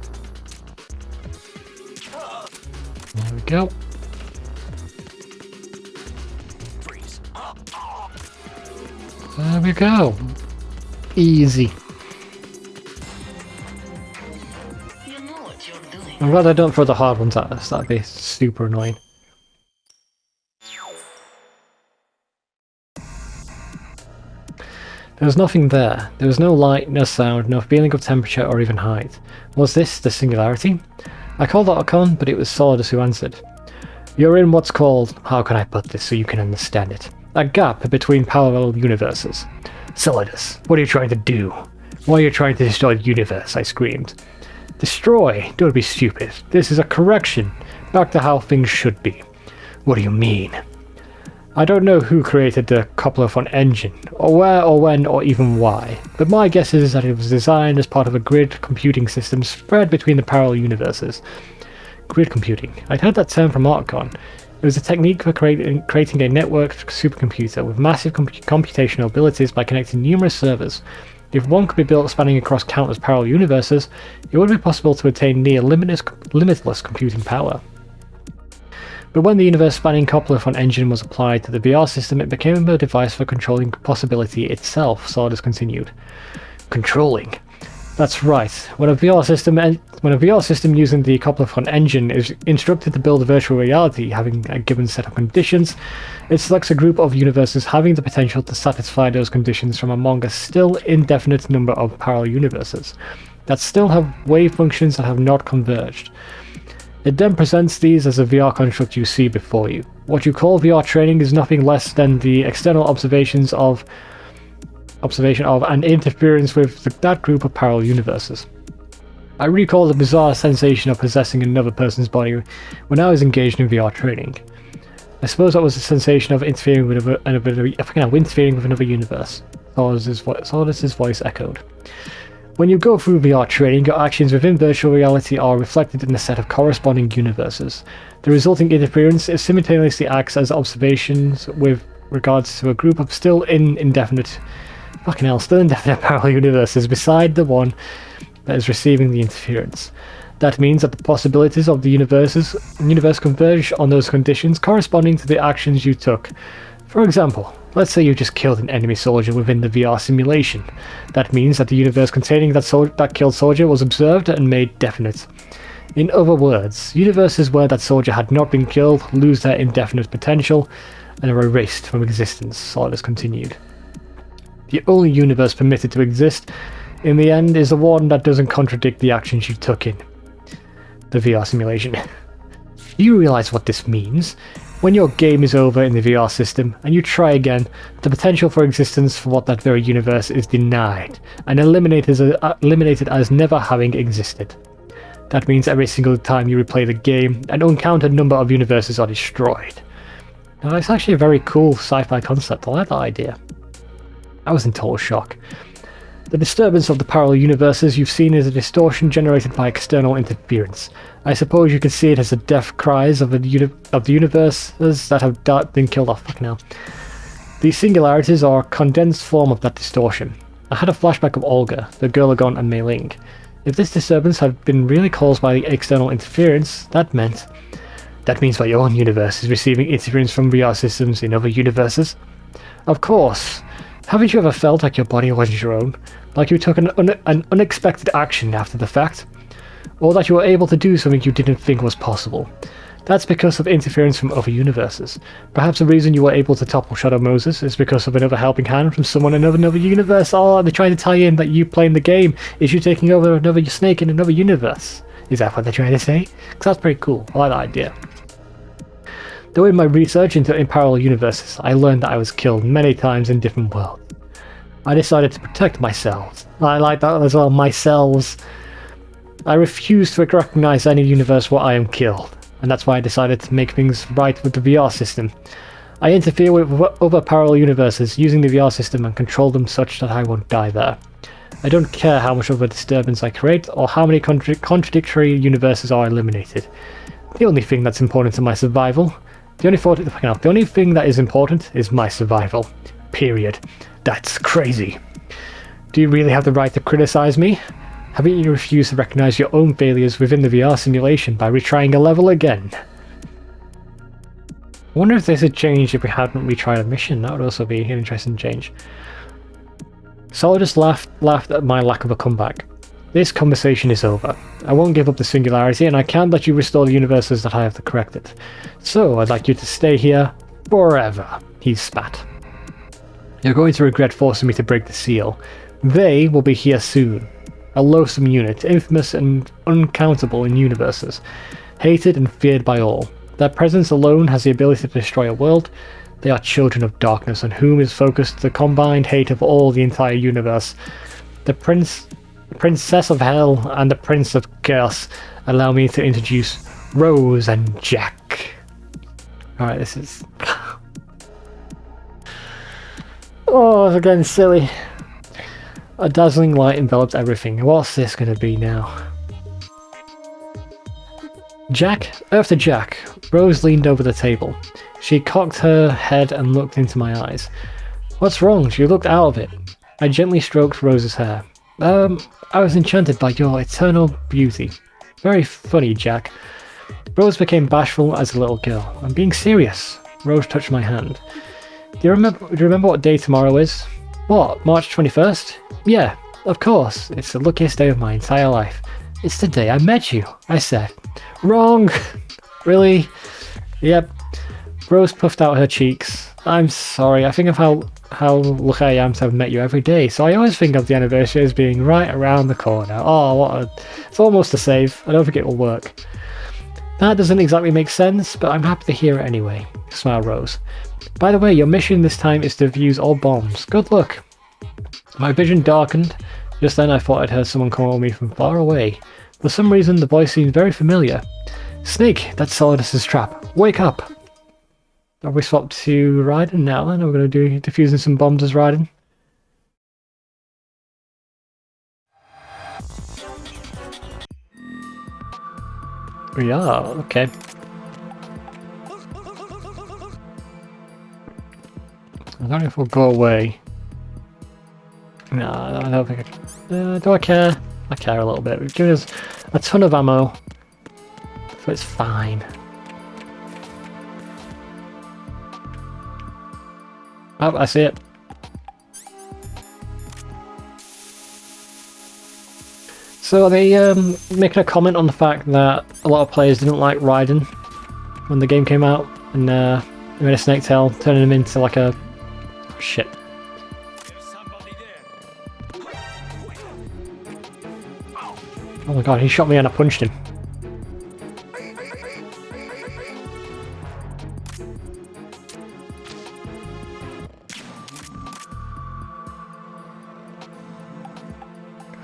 There we go. Freeze. There we go. Easy. You know what you're doing. I'm glad I don't throw the hard ones at us. That'd be super annoying. There was nothing there. There was no light, no sound, no feeling of temperature or even height. Was this the singularity? I called Otacon, but it was Solidus who answered. You're in what's called, how can I put this so you can understand it, a gap between parallel universes. Solidus, what are you trying to do? Why are you trying to destroy the universe? I screamed. Destroy? Don't be stupid. This is a correction. Back to how things should be. What do you mean? I don't know who created the Coplofon engine, or where or when or even why, but my guess is that it was designed as part of a grid computing system spread between the parallel universes. Grid computing. I'd heard that term from Otacon. It was a technique for creating a networked supercomputer with massive computational abilities by connecting numerous servers. If one could be built spanning across countless parallel universes, it would be possible to attain near limitless computing power. But when the universe-spanning Coplofon engine was applied to the VR system, it became a device for controlling possibility itself, Solidus continued. Controlling? That's right. When a VR system using the Coplofon engine is instructed to build a virtual reality having a given set of conditions, it selects a group of universes having the potential to satisfy those conditions from among a still indefinite number of parallel universes that still have wave functions that have not converged. It then presents these as a VR construct you see before you. What you call VR training is nothing less than the external observation of and interference with that group of parallel universes. I recall the bizarre sensation of possessing another person's body when I was engaged in VR training. I suppose that was the sensation of interfering with another universe. Solidus' voice echoed. When you go through VR training, your actions within virtual reality are reflected in a set of corresponding universes. The resulting interference simultaneously acts as observations with regards to a group of still indefinite parallel universes beside the one that is receiving the interference. That means that the possibilities of the universe converge on those conditions corresponding to the actions you took. For example, Let's say you just killed an enemy soldier within the VR simulation. That means that the universe containing that killed soldier was observed and made definite. In other words, universes where that soldier had not been killed lose their indefinite potential and are erased from existence, Solidus continued. The only universe permitted to exist in the end is the one that doesn't contradict the actions you took in the VR simulation. Do you realize what this means? When your game is over in the VR system and you try again, the potential for existence for what that very universe is denied and eliminated as never having existed. That means every single time you replay the game, an uncounted number of universes are destroyed. Now, it's actually a very cool sci-fi concept. I like that idea. I was in total shock. The disturbance of the parallel universes you've seen is a distortion generated by external interference. I suppose you could see it as the death cries of the universes that have been killed off. Fuck now. These singularities are a condensed form of that distortion. I had a flashback of Olga, the Gurlagon and Mei Ling. If this disturbance had been really caused by external interference, that means that your own universe is receiving interference from VR systems in other universes. Of course. Haven't you ever felt like your body wasn't your own? Like you took an unexpected action after the fact? Or that you were able to do something you didn't think was possible? That's because of interference from other universes. Perhaps the reason you were able to topple Shadow Moses is because of another helping hand from someone in another universe. Oh, they're trying to tie in that you playing the game is you taking over another snake in another universe. Is that what they're trying to say? Because that's pretty cool. I like that idea. Though in my research into parallel universes, I learned that I was killed many times in different worlds. I decided to protect myself. I like that as well, myself. I refuse to recognize any universe where I am killed, and that's why I decided to make things right with the VR system. I interfere with other parallel universes using the VR system and control them such that I won't die there. I don't care how much of a disturbance I create or how many contradictory universes are eliminated. The only thing that's important to my survival The only thing that is important is my survival. Period. That's crazy. Do you really have the right to criticize me? Haven't you refused to recognize your own failures within the VR simulation by retrying a level again? I wonder if this had changed if we hadn't retried a mission. That would also be an interesting change. Solidus laughed at my lack of a comeback. This conversation is over. I won't give up the singularity, and I can't let you restore the universes that I have to correct it. So I'd like you to stay here forever, he spat. You're going to regret forcing me to break the seal. They will be here soon. A loathsome unit, infamous and uncountable in universes. Hated and feared by all. Their presence alone has the ability to destroy a world. They are children of darkness, on whom is focused the combined hate of all the entire universe. The Princess of Hell and the Prince of Chaos. Allow me to introduce Rose and Jack. Alright, this is... oh, it's getting silly. A dazzling light envelops everything. What's this going to be now? Jack? After Jack, Rose leaned over the table. She cocked her head and looked into my eyes. What's wrong? She looked out of it. I gently stroked Rose's hair. I was enchanted by your eternal beauty. Very funny, Jack. Rose became bashful as a little girl. I'm being serious. Rose touched my hand. Do you remember what day tomorrow is? What, March 21st? Yeah, of course. It's the luckiest day of my entire life. It's the day I met you, I said. Wrong! Really? Yep. Rose puffed out her cheeks. I'm sorry, I think of how lucky I am to have met you every day, so I always think of the anniversary as being right around the corner. Oh, it's almost a save. I don't think it will work. That doesn't exactly make sense, but I'm happy to hear it anyway, smiled Rose. By the way, your mission this time is to defuse all bombs. Good luck. My vision darkened. Just then I thought I'd heard someone call me from far away. For some reason, the voice seemed very familiar. Snake, that's Solidus' trap. Wake up! Have we swapped to Raiden now then? Are we going to do defusing some bombs as Raiden? We are, okay. I don't know if we'll go away. No, I don't think do I care? I care a little bit. We've given us a ton of ammo, so it's fine. Oh, I see it. So they making a comment on the fact that a lot of players didn't like Raiden when the game came out, and they made a snake tail, turning him into like a... Oh, shit. There's somebody there. Oh my god, he shot me and I punched him.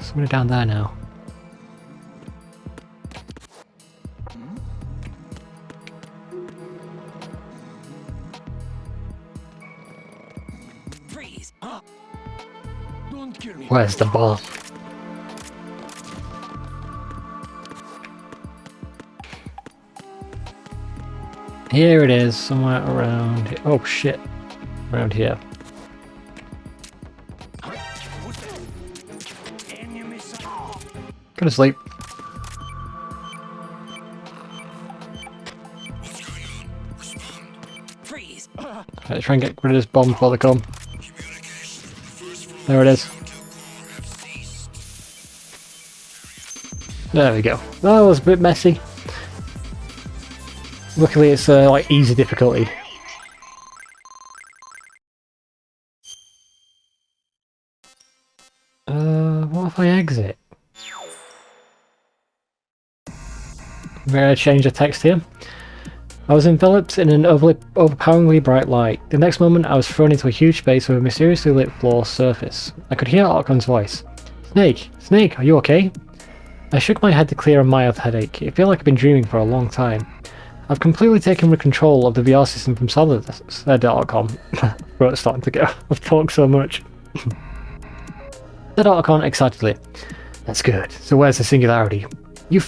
Somebody down there now. Freeze. Don't kill me. Where's the ball? Here it is, somewhere around here. Oh shit. Around here. Who's that? Enemy sight. Go to sleep. Freeze. Right, try and get rid of this bomb before they come. There it is. There we go. That was a bit messy. Luckily it's like easy difficulty. What if I exit? May I change the text here? I was enveloped in an overpoweringly bright light. The next moment I was thrown into a huge space with a mysteriously lit floor surface. I could hear Archon's voice. Snake! Snake, are you okay? I shook my head to clear a mild headache. It felt like I've been dreaming for a long time. I've completely taken control of the VR system from Solidus, said Archon. Throat's starting to go. I've talked so much. Said Archon excitedly. That's good. So where's the singularity? I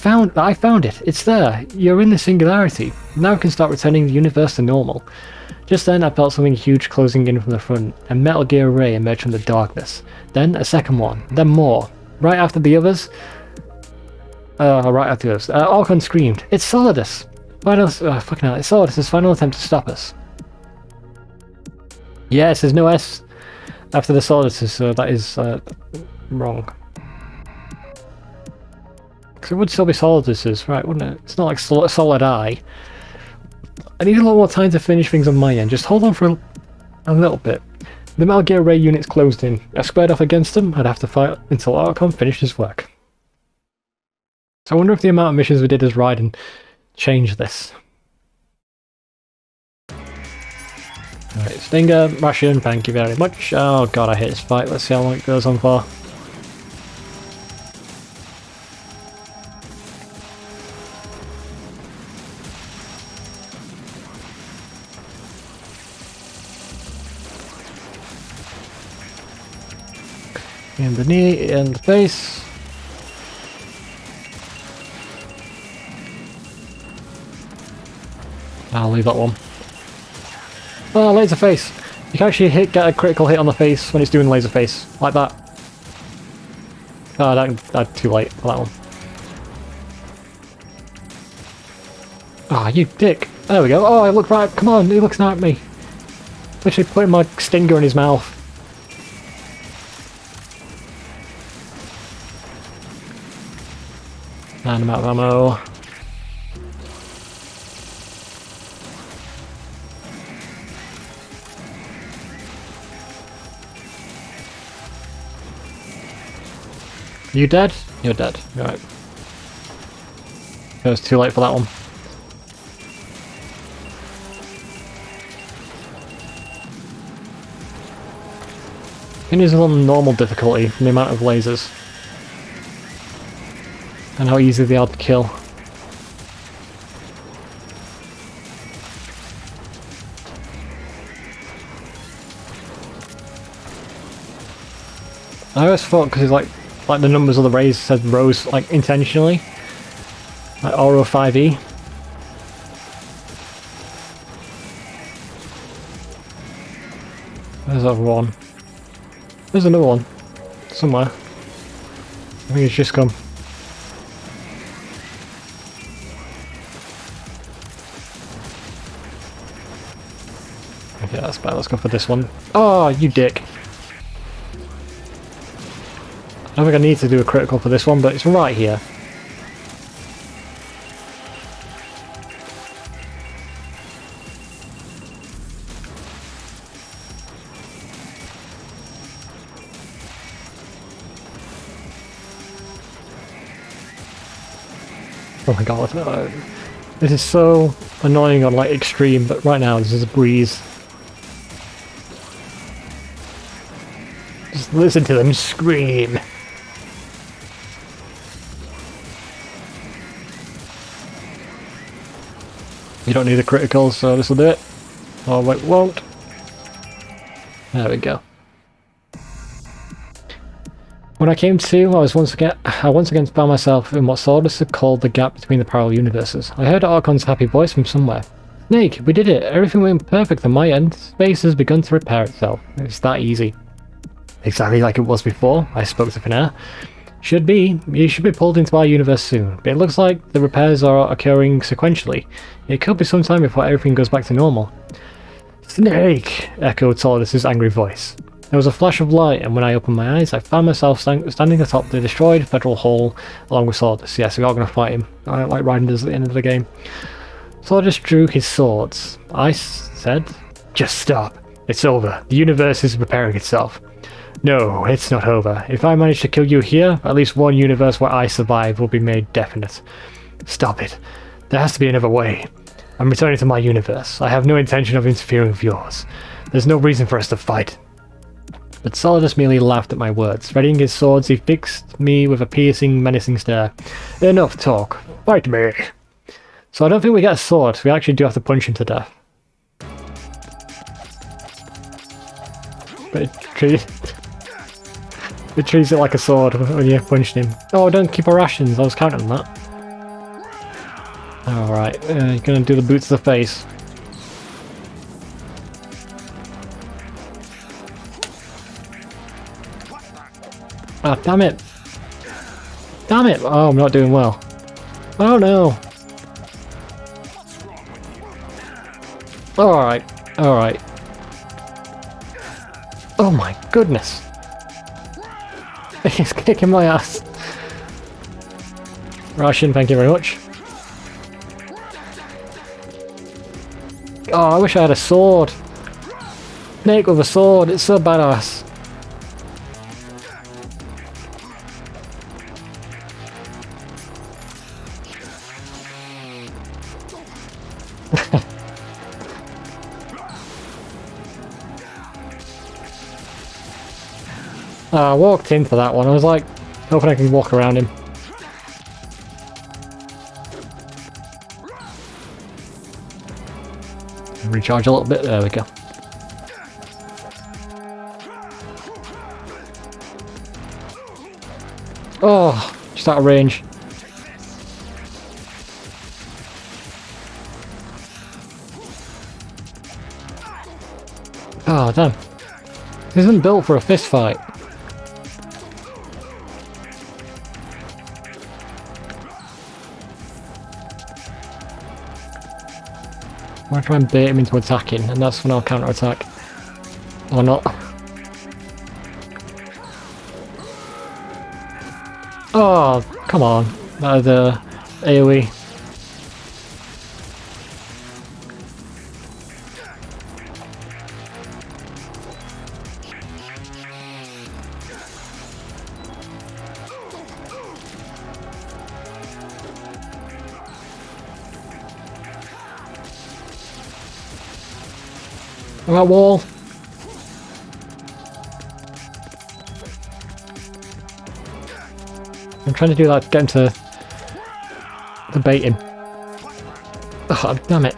found it. It's there. You're in the singularity. Now we can start returning the universe to normal. Just then I felt something huge closing in from the front, and Metal Gear Ray emerged from the darkness. Then a second one. Then more. Right after the others... Archon screamed, "It's Solidus! Fucking hell, it's Solidus' final attempt to stop us." Yes, there's no S after the Solidus, so that is wrong. Because it would still be Solidus', right, wouldn't it? It's not like Solid Eye. I need a lot more time to finish things on my end. Just hold on for a little bit. The Metal Gear Ray units closed in. I squared off against them. I'd have to fight until Archon finished his work. So I wonder if the amount of missions we did as Raiden changed this. Alright, Stinger, Ration, thank you very much. Oh god, I hate this fight. Let's see how long it goes on for. In the knee, in the face. I'll leave that one. Oh, laser face! You can actually get a critical hit on the face when it's doing laser face, like that. Oh, that's too late for that one. Ah, oh, you dick! There we go. Oh, I look right. Come on, he looks at me. Literally putting my stinger in his mouth. And I'm out of ammo. You dead? You're dead. Right. It was too late for that one. I can use it on normal difficulty from the amount of lasers. And how easy they are to kill. I always thought because it's like the numbers of the rays said rose like intentionally. Like RO5E. There's another one. There's another one. Somewhere. I think it's just come. Yeah, that's bad. Let's go for this one. Oh, you dick. I don't think I need to do a critical for this one, but it's right here. Oh my god, no. This is so annoying on like extreme, but right now this is a breeze. Just listen to them scream. You don't need a critical, so this will do it. Oh wait, won't. There we go. When I came to, I once again found myself in what Sordus had called the gap between the parallel universes. I heard Archon's happy voice from somewhere. Snake, we did it! Everything went perfect on my end. Space has begun to repair itself. It's that easy. Exactly like it was before, I spoke to Finnair. You should be pulled into our universe soon, but it looks like the repairs are occurring sequentially. It could be some time before everything goes back to normal. Snake! Echoed Sordus' angry voice. There was a flash of light, and when I opened my eyes, I found myself standing atop the destroyed Federal Hall, along with Sordus. Yes, we are going to fight him. I don't like Riders at the end of the game. Sordus drew his swords. I said, "Just stop. It's over. The universe is repairing itself." No, it's not over. If I manage to kill you here, at least one universe where I survive will be made definite. Stop it. There has to be another way. I'm returning to my universe. I have no intention of interfering with yours. There's no reason for us to fight. But Sordus merely laughed at my words. Readying his swords, he fixed me with a piercing, menacing stare. Enough talk. Fight me. So I don't think we get a sword. We actually do have to punch him to death. But it treats it like a sword when you punched him. Oh, don't keep our rations. I was counting on that. Alright, you're gonna do the boot to the face. Ah, damn it! Damn it! Oh, I'm not doing well. Oh no! Alright, alright. Oh my goodness! He's kicking my ass. Ration, thank you very much. Oh, I wish I had a sword. Snake with a sword, it's so badass. I walked into that one, I was like, hoping I can walk around him. Recharge a little bit, there we go. Oh, just out of range. Oh, damn. This isn't built for a fist fight. I'm gonna try and bait him into attacking, and that's when I'll counter-attack. Or not. Oh, come on. The AoE. That wall. I'm trying to do that to get him to bait him. Oh, damn it.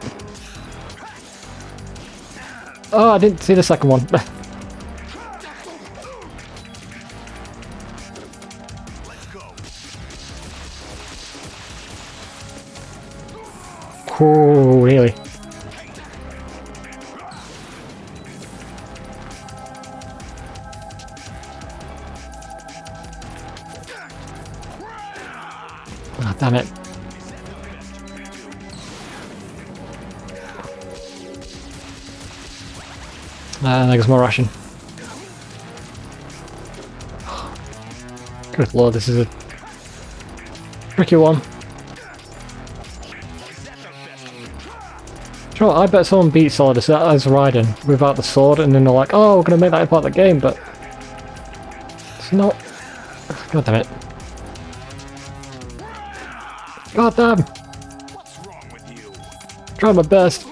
Oh, I didn't see the second one. Oh, really? Oh, damn it. There's more ration. Good lord, this is a tricky one. You know what, I bet someone beat Solidus as Raiden without the sword, and then they're like, oh, we're gonna make that part of the game, but it's not. God damn it. God damn! What's wrong with you? Trying my best.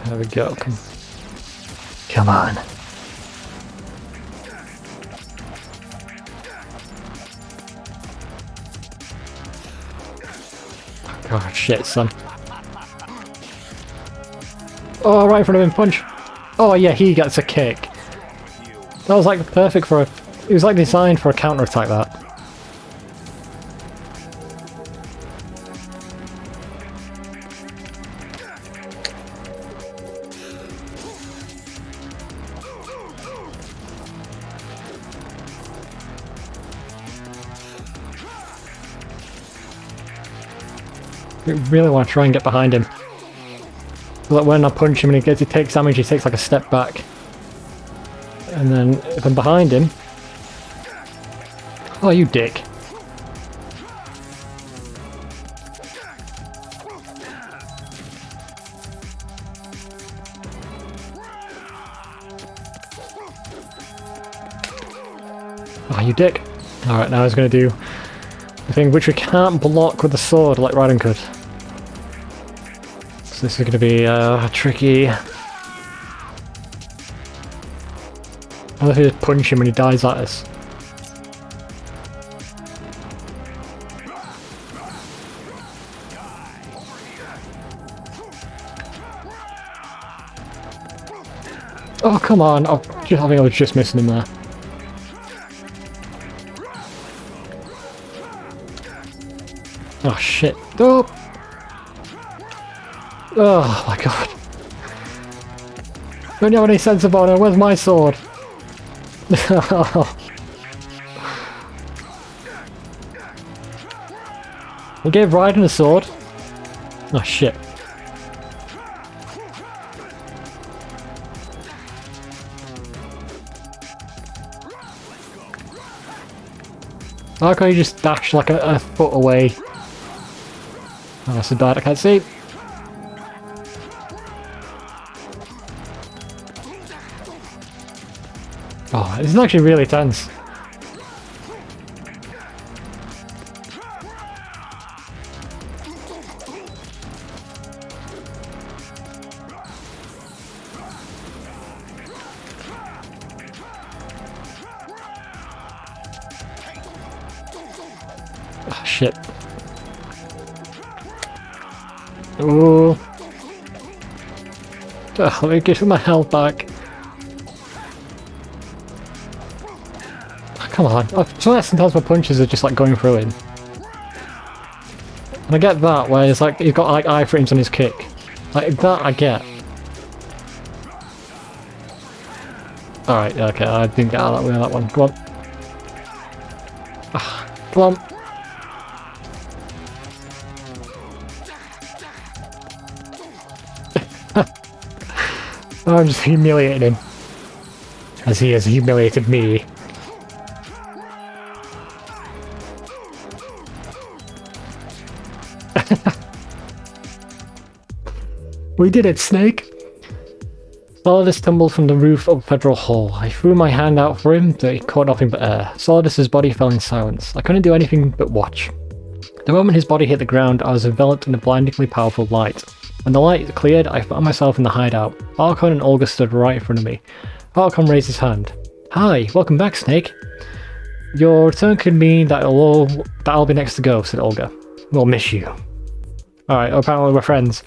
There we go. Come on. Oh shit, son. Oh, right in front of him, punch. Oh yeah, he gets a kick. That was like perfect for a... It was like designed for a counter-attack, that. I really want to try and get behind him. So that when I punch him and he takes damage, he takes like a step back. And then if I'm behind him... Oh, you dick. Oh, you dick. Alright, now he's going to do the thing which we can't block with the sword like Raiden could. So this is going to be tricky. I'll have to just punch him when he dies at us. Oh, come on. I think I was just missing him there. Oh, shit. Oh! Oh, my God. Don't you have any sense of honor? Where's my sword? We gave Raiden a sword. Oh shit. How can you just dash like a foot away? Oh, that's a dart I can't see. Oh, this is actually really tense. Oh, shit. Ooh. Oh, let me get my health back. Come on, sometimes my punches are just like going through him. And I get that, where it's like he's got like iframes on his kick. Like that I get. Alright, okay, I didn't get out of that way on that one. Come on. Ah, come on. I'm just humiliating him. As he has humiliated me. We did it, Snake! Solidus tumbled from the roof of Federal Hall. I threw my hand out for him, but he caught nothing but air. Solidus's body fell in silence. I couldn't do anything but watch. The moment his body hit the ground, I was enveloped in a blindingly powerful light. When the light cleared, I found myself in the hideout. Falcon and Olga stood right in front of me. Falcon raised his hand. Hi, welcome back, Snake. Your return could mean that I'll be next to go, said Olga. We'll miss you. Alright, apparently we're friends.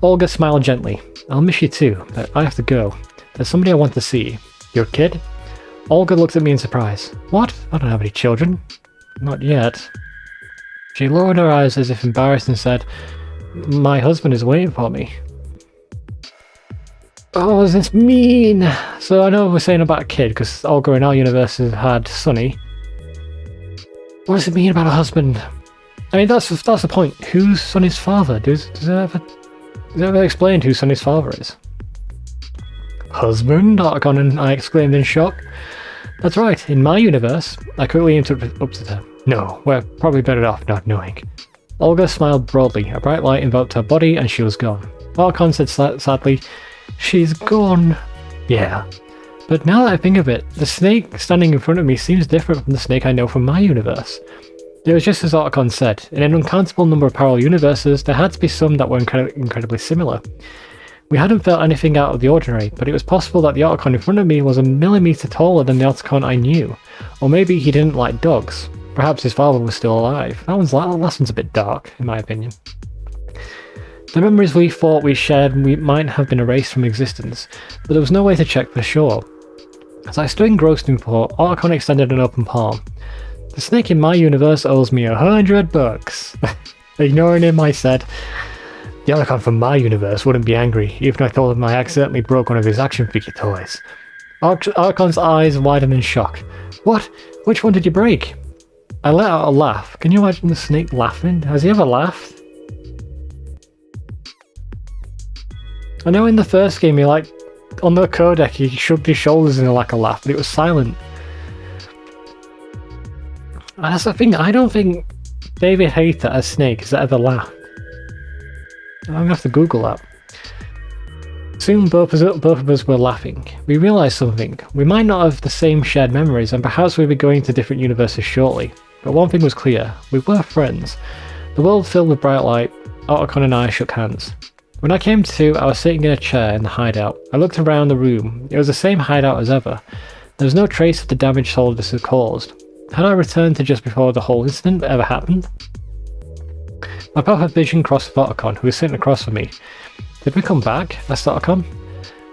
Olga smiled gently. I'll miss you too, but I have to go. There's somebody I want to see. Your kid? Olga looked at me in surprise. What? I don't have any children. Not yet. She lowered her eyes as if embarrassed and said, my husband is waiting for me. Oh, is this mean? So I know we're saying about a kid, because Olga in our universe has had Sunny. What does it mean about a husband? I mean, that's the point. Who's Sonny's father? Is it ever explained who Sonny's father is? Husband? Otacon and I exclaimed in shock. That's right, in my universe. I quickly interrupted her. No, we're probably better off not knowing. Olga smiled broadly. A bright light enveloped her body and she was gone. Otacon said sadly, she's gone. Yeah. But now that I think of it, the snake standing in front of me seems different from the snake I know from my universe. It was just as Otacon said. In an uncountable number of parallel universes, there had to be some that were incredibly similar. We hadn't felt anything out of the ordinary, but it was possible that the Otacon in front of me was a millimetre taller than the Otacon I knew. Or maybe he didn't like dogs. Perhaps his father was still alive. That last one's a bit dark, in my opinion. The memories we thought we shared might have been erased from existence, but there was no way to check for sure. As I stood engrossed in thought, Otacon extended an open palm. The snake in my universe owes me $100. Ignoring him, I said, the Otacon from my universe wouldn't be angry, even if I told him I accidentally broke one of his action figure toys. Otacon's eyes widened in shock. What? Which one did you break? I let out a laugh. Can you imagine the snake laughing? Has he ever laughed? I know in the first game, on the codec, he shrugged his shoulders in a laugh, but it was silent. And that's the thing, I don't think David Hayter as Snake has ever laughed. I'm gonna have to Google that. Soon both of us were laughing. We realised something. We might not have the same shared memories, and perhaps we'd be going to different universes shortly. But one thing was clear, we were friends. The world filled with bright light, Otacon and I shook hands. When I came to, I was sitting in a chair in the hideout. I looked around the room. It was the same hideout as ever. There was no trace of the damage Solidus had caused. Had I returned to just before the whole incident ever happened? My perfect vision crossed with Otacon, who was sitting across from me. Did we come back? Asked Otacon.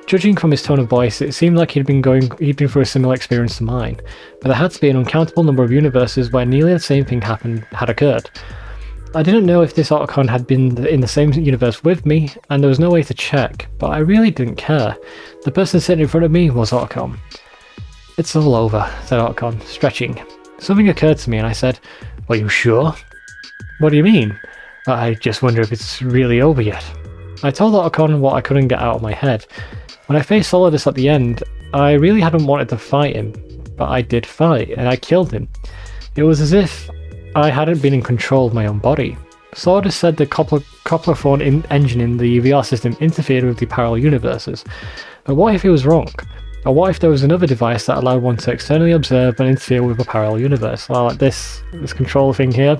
Judging from his tone of voice, it seemed like he'd been through a similar experience to mine, but there had to be an uncountable number of universes where nearly the same thing had occurred. I didn't know if this Otacon had been in the same universe with me, and there was no way to check, but I really didn't care. The person sitting in front of me was Otacon. It's all over, said Otacon, stretching. Something occurred to me and I said, are you sure? What do you mean? I just wonder if it's really over yet. I told Otacon what I couldn't get out of my head. When I faced Solidus at the end, I really hadn't wanted to fight him, but I did fight, and I killed him. It was as if I hadn't been in control of my own body. Solidus said the Coplophone engine in the VR system interfered with the parallel universes. But what if he was wrong? Or what if there was another device that allowed one to externally observe and interfere with a parallel universe? Well, like this control thing here.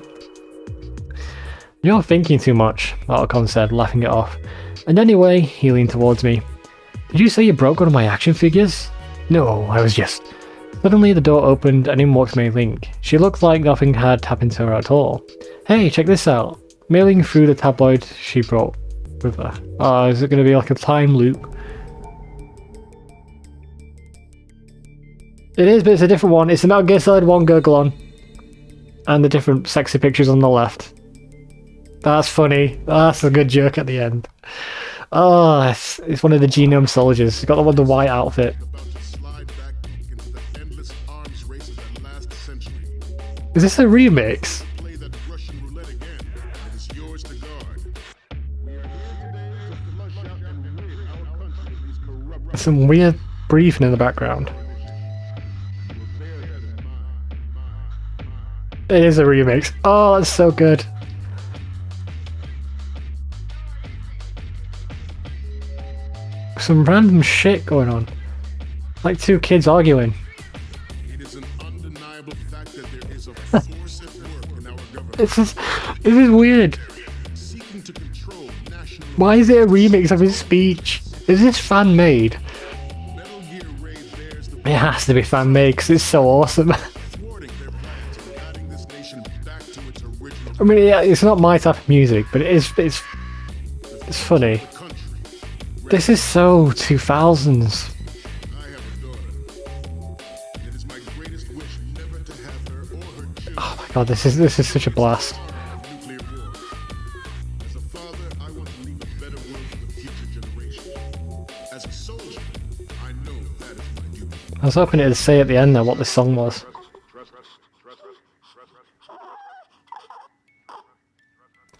You're thinking too much, Otacon said, laughing it off. And anyway, he leaned towards me. Did you say you broke one of my action figures? No, I was just... Suddenly the door opened and in walked Mei Ling. She looked like nothing had happened to her at all. Hey, check this out. Mei Ling threw the tabloid she brought with her. Oh, is it going to be like a time loop? It is, but it's a different one. It's the Metal Gear Solid 1 Gurglon. And the different sexy pictures on the left. That's funny. That's a good joke at the end. Oh, it's one of the Genome soldiers. He's got the one with the white outfit. Is this a remix? There's some weird breathing in the background. It is a remix. Oh, that's so good. Some random shit going on. Like two kids arguing. It is an undeniable fact that there is a force at work in our government. This is weird. Seeking to control national. Why is it a remix of his speech? Is this fan made? Metal Gear Ray bears the It has to be fan made because it's so awesome. thwarting their plans of guiding this nation back to its original I mean, yeah, it's not my type of music, but it's funny. country. This is so 2000s. I have a daughter. It is my greatest wish never to have her or her children Oh my god, this is such a blast. of nuclear war. As a father, I want to leave a better world for the future generation. As a soldier, I know that is my duty. I was hoping it'd say at the end there what this song was.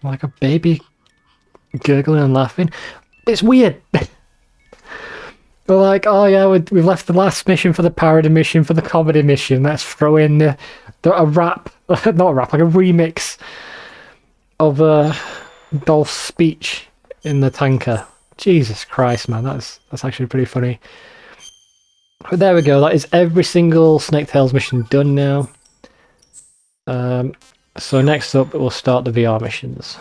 like a baby gurgling and laughing. It's weird. We're like, oh yeah, we've left the last mission for the parody mission, for the comedy mission. Let's throw in a rap, not a rap, like a remix of Dolph's speech in the tanker. Jesus Christ, man, that's actually pretty funny. But there we go. That is every single Snake Tales mission done now. So next up, we'll start the VR missions.